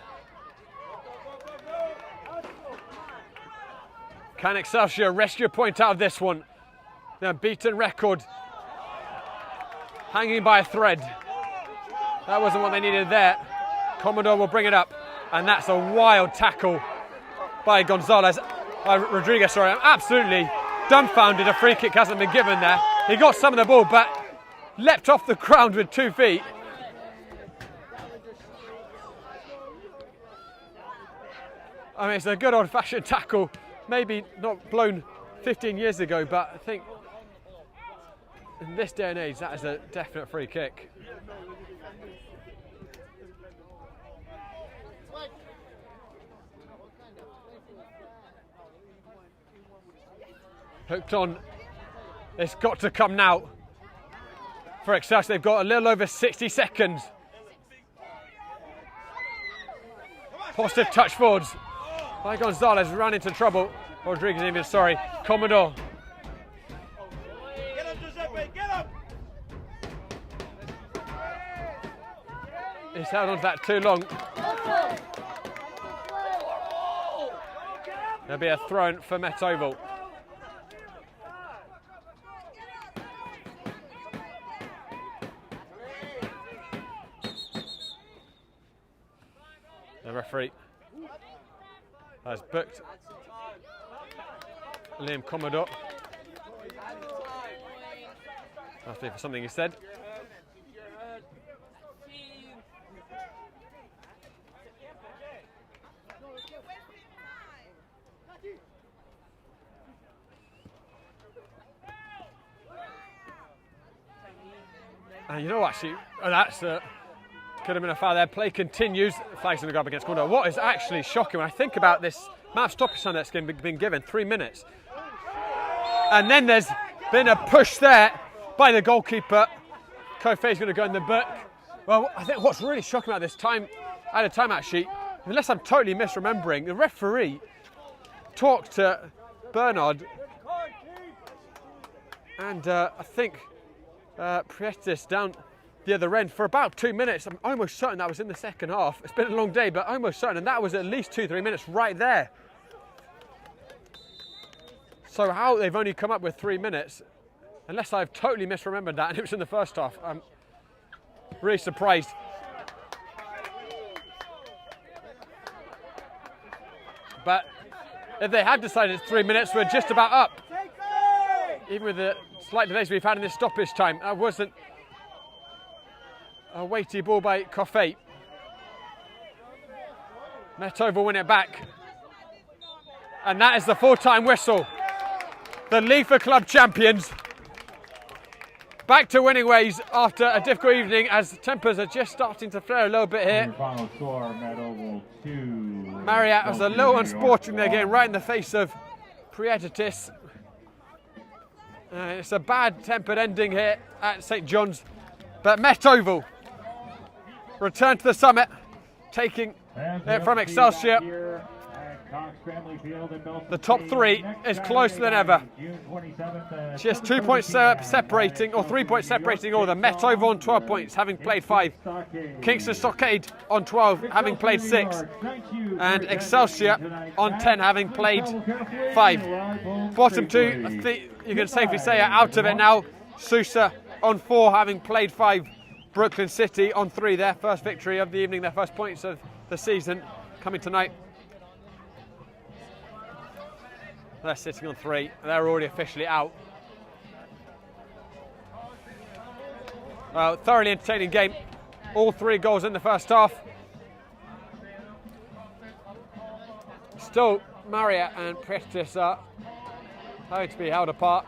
Can Excelsior rescue a point out of this one? Their beaten record hanging by a thread. That wasn't what they needed there. Commodore will bring it up, and that's a wild tackle by Rodriguez. Sorry, I'm absolutely dumbfounded a free kick hasn't been given there. He got some of the ball, but leapt off the ground with 2 feet. I mean, it's a good old-fashioned tackle. Maybe not blown 15 years ago, but I think in this day and age, that is a definite free kick. Hooked on. It's got to come now for Excelsior. They've got a little over 60 seconds. Positive touch forwards by Gonzalez, ran into trouble. Rodriguez even sorry. Commodore. Get him, Giuseppe, get him! He's held on to that too long. There'll be a throw for Met Oval. The referee has booked Liam Commodore after for something he said. And you know, actually, that's could have been a foul there. Play continues. Flag's going to go up against Commodore. What is actually shocking when I think about this amount of stoppage time that's been given, 3 minutes. And then there's been a push there by the goalkeeper. Kofei's going to go in the book. Well, I think what's really shocking about this time, I had a timeout sheet, unless I'm totally misremembering, the referee talked to Bernard and I think Prietis down the other end for about 2 minutes. I'm almost certain that was in the second half. It's been a long day, but almost certain, and that was at least 2-3 minutes right there. So how they've only come up with 3 minutes, unless I've totally misremembered that and it was in the first half, I'm really surprised. But if they had decided it's 3 minutes, we're just about up. Even with the slight delays we've had in this stoppage time, that wasn't a weighty ball by Kofei. Met Oval win it back. And that is the full-time whistle. The League for Club champions back to winning ways after a difficult evening as tempers are just starting to flare a little bit here. Final score, Met Oval 2. Marriott was a little unsporting there, getting right in the face of Prietis. It's a bad-tempered ending here at St John's, but Met Oval return to the summit, taking it from Excelsior. The top three is closer than ever. Just 2 points separating, or 3 points separating all of them. Met Oval on 12 points, having played 5. Kingston Stockade on 12, having played 6. And Excelsior on 10, having played 5. Bottom two, I think you can safely say, are out of it now. Sousa on 4, having played 5. Brooklyn City on 3, their first victory of the evening, their first points of the season coming tonight. They're sitting on 3. They're already officially out. Well, thoroughly entertaining game. All 3 goals in the first half. Still, Marriott and Prestis are having to be held apart.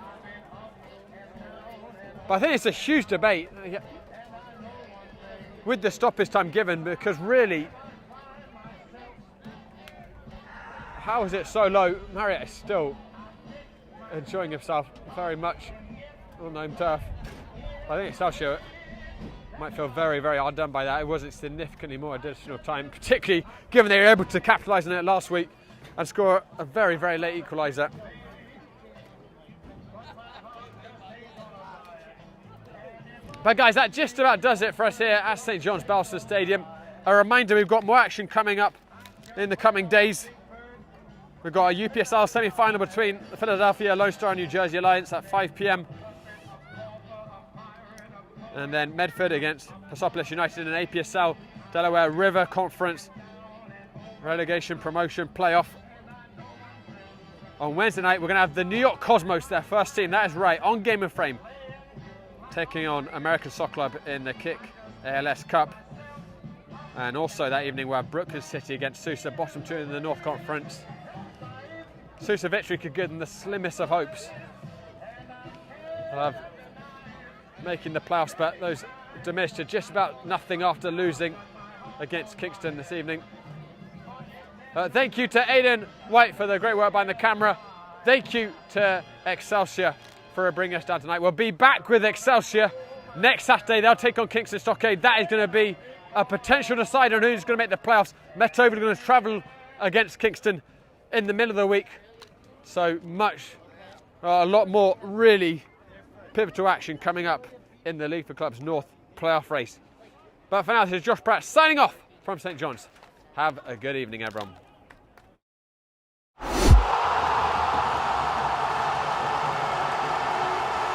But I think it's a huge debate with the stoppage time given, because really, how is it so low? Marriott is still enjoying himself very much on home turf. I think Excelsior might feel very, very hard done by that. It wasn't significantly more additional time, particularly given they were able to capitalise on it last week and score a very, very late equaliser. But guys, that just about does it for us here at St John's Belsen Stadium. A reminder, we've got more action coming up in the coming days. We've got a UPSL semi-final between the Philadelphia Lone Star and New Jersey Alliance at 5 p.m. And then Medford against Persepolis United in an APSL Delaware River Conference relegation promotion playoff. On Wednesday night, we're going to have the New York Cosmos, their first team, that is right, on Game and Frame, taking on American Soccer Club in the Kick ALS Cup. And also that evening, we'll have Brooklyn City against Sousa, bottom 2 in the North Conference. Sousa victory could give them the slimmest of hopes of making the playoffs, but those diminished to just about nothing after losing against Kingston this evening. Thank you to Aidan White for the great work behind the camera. Thank you to Excelsior for bringing us down tonight. We'll be back with Excelsior next Saturday. They'll take on Kingston Stockade. That is going to be a potential decider on who's going to make the playoffs. Metover are going to travel against Kingston in the middle of the week. So a lot more really pivotal action coming up in the League for Clubs North playoff race. But for now, this is Josh Pratt signing off from St John's. Have a good evening, everyone.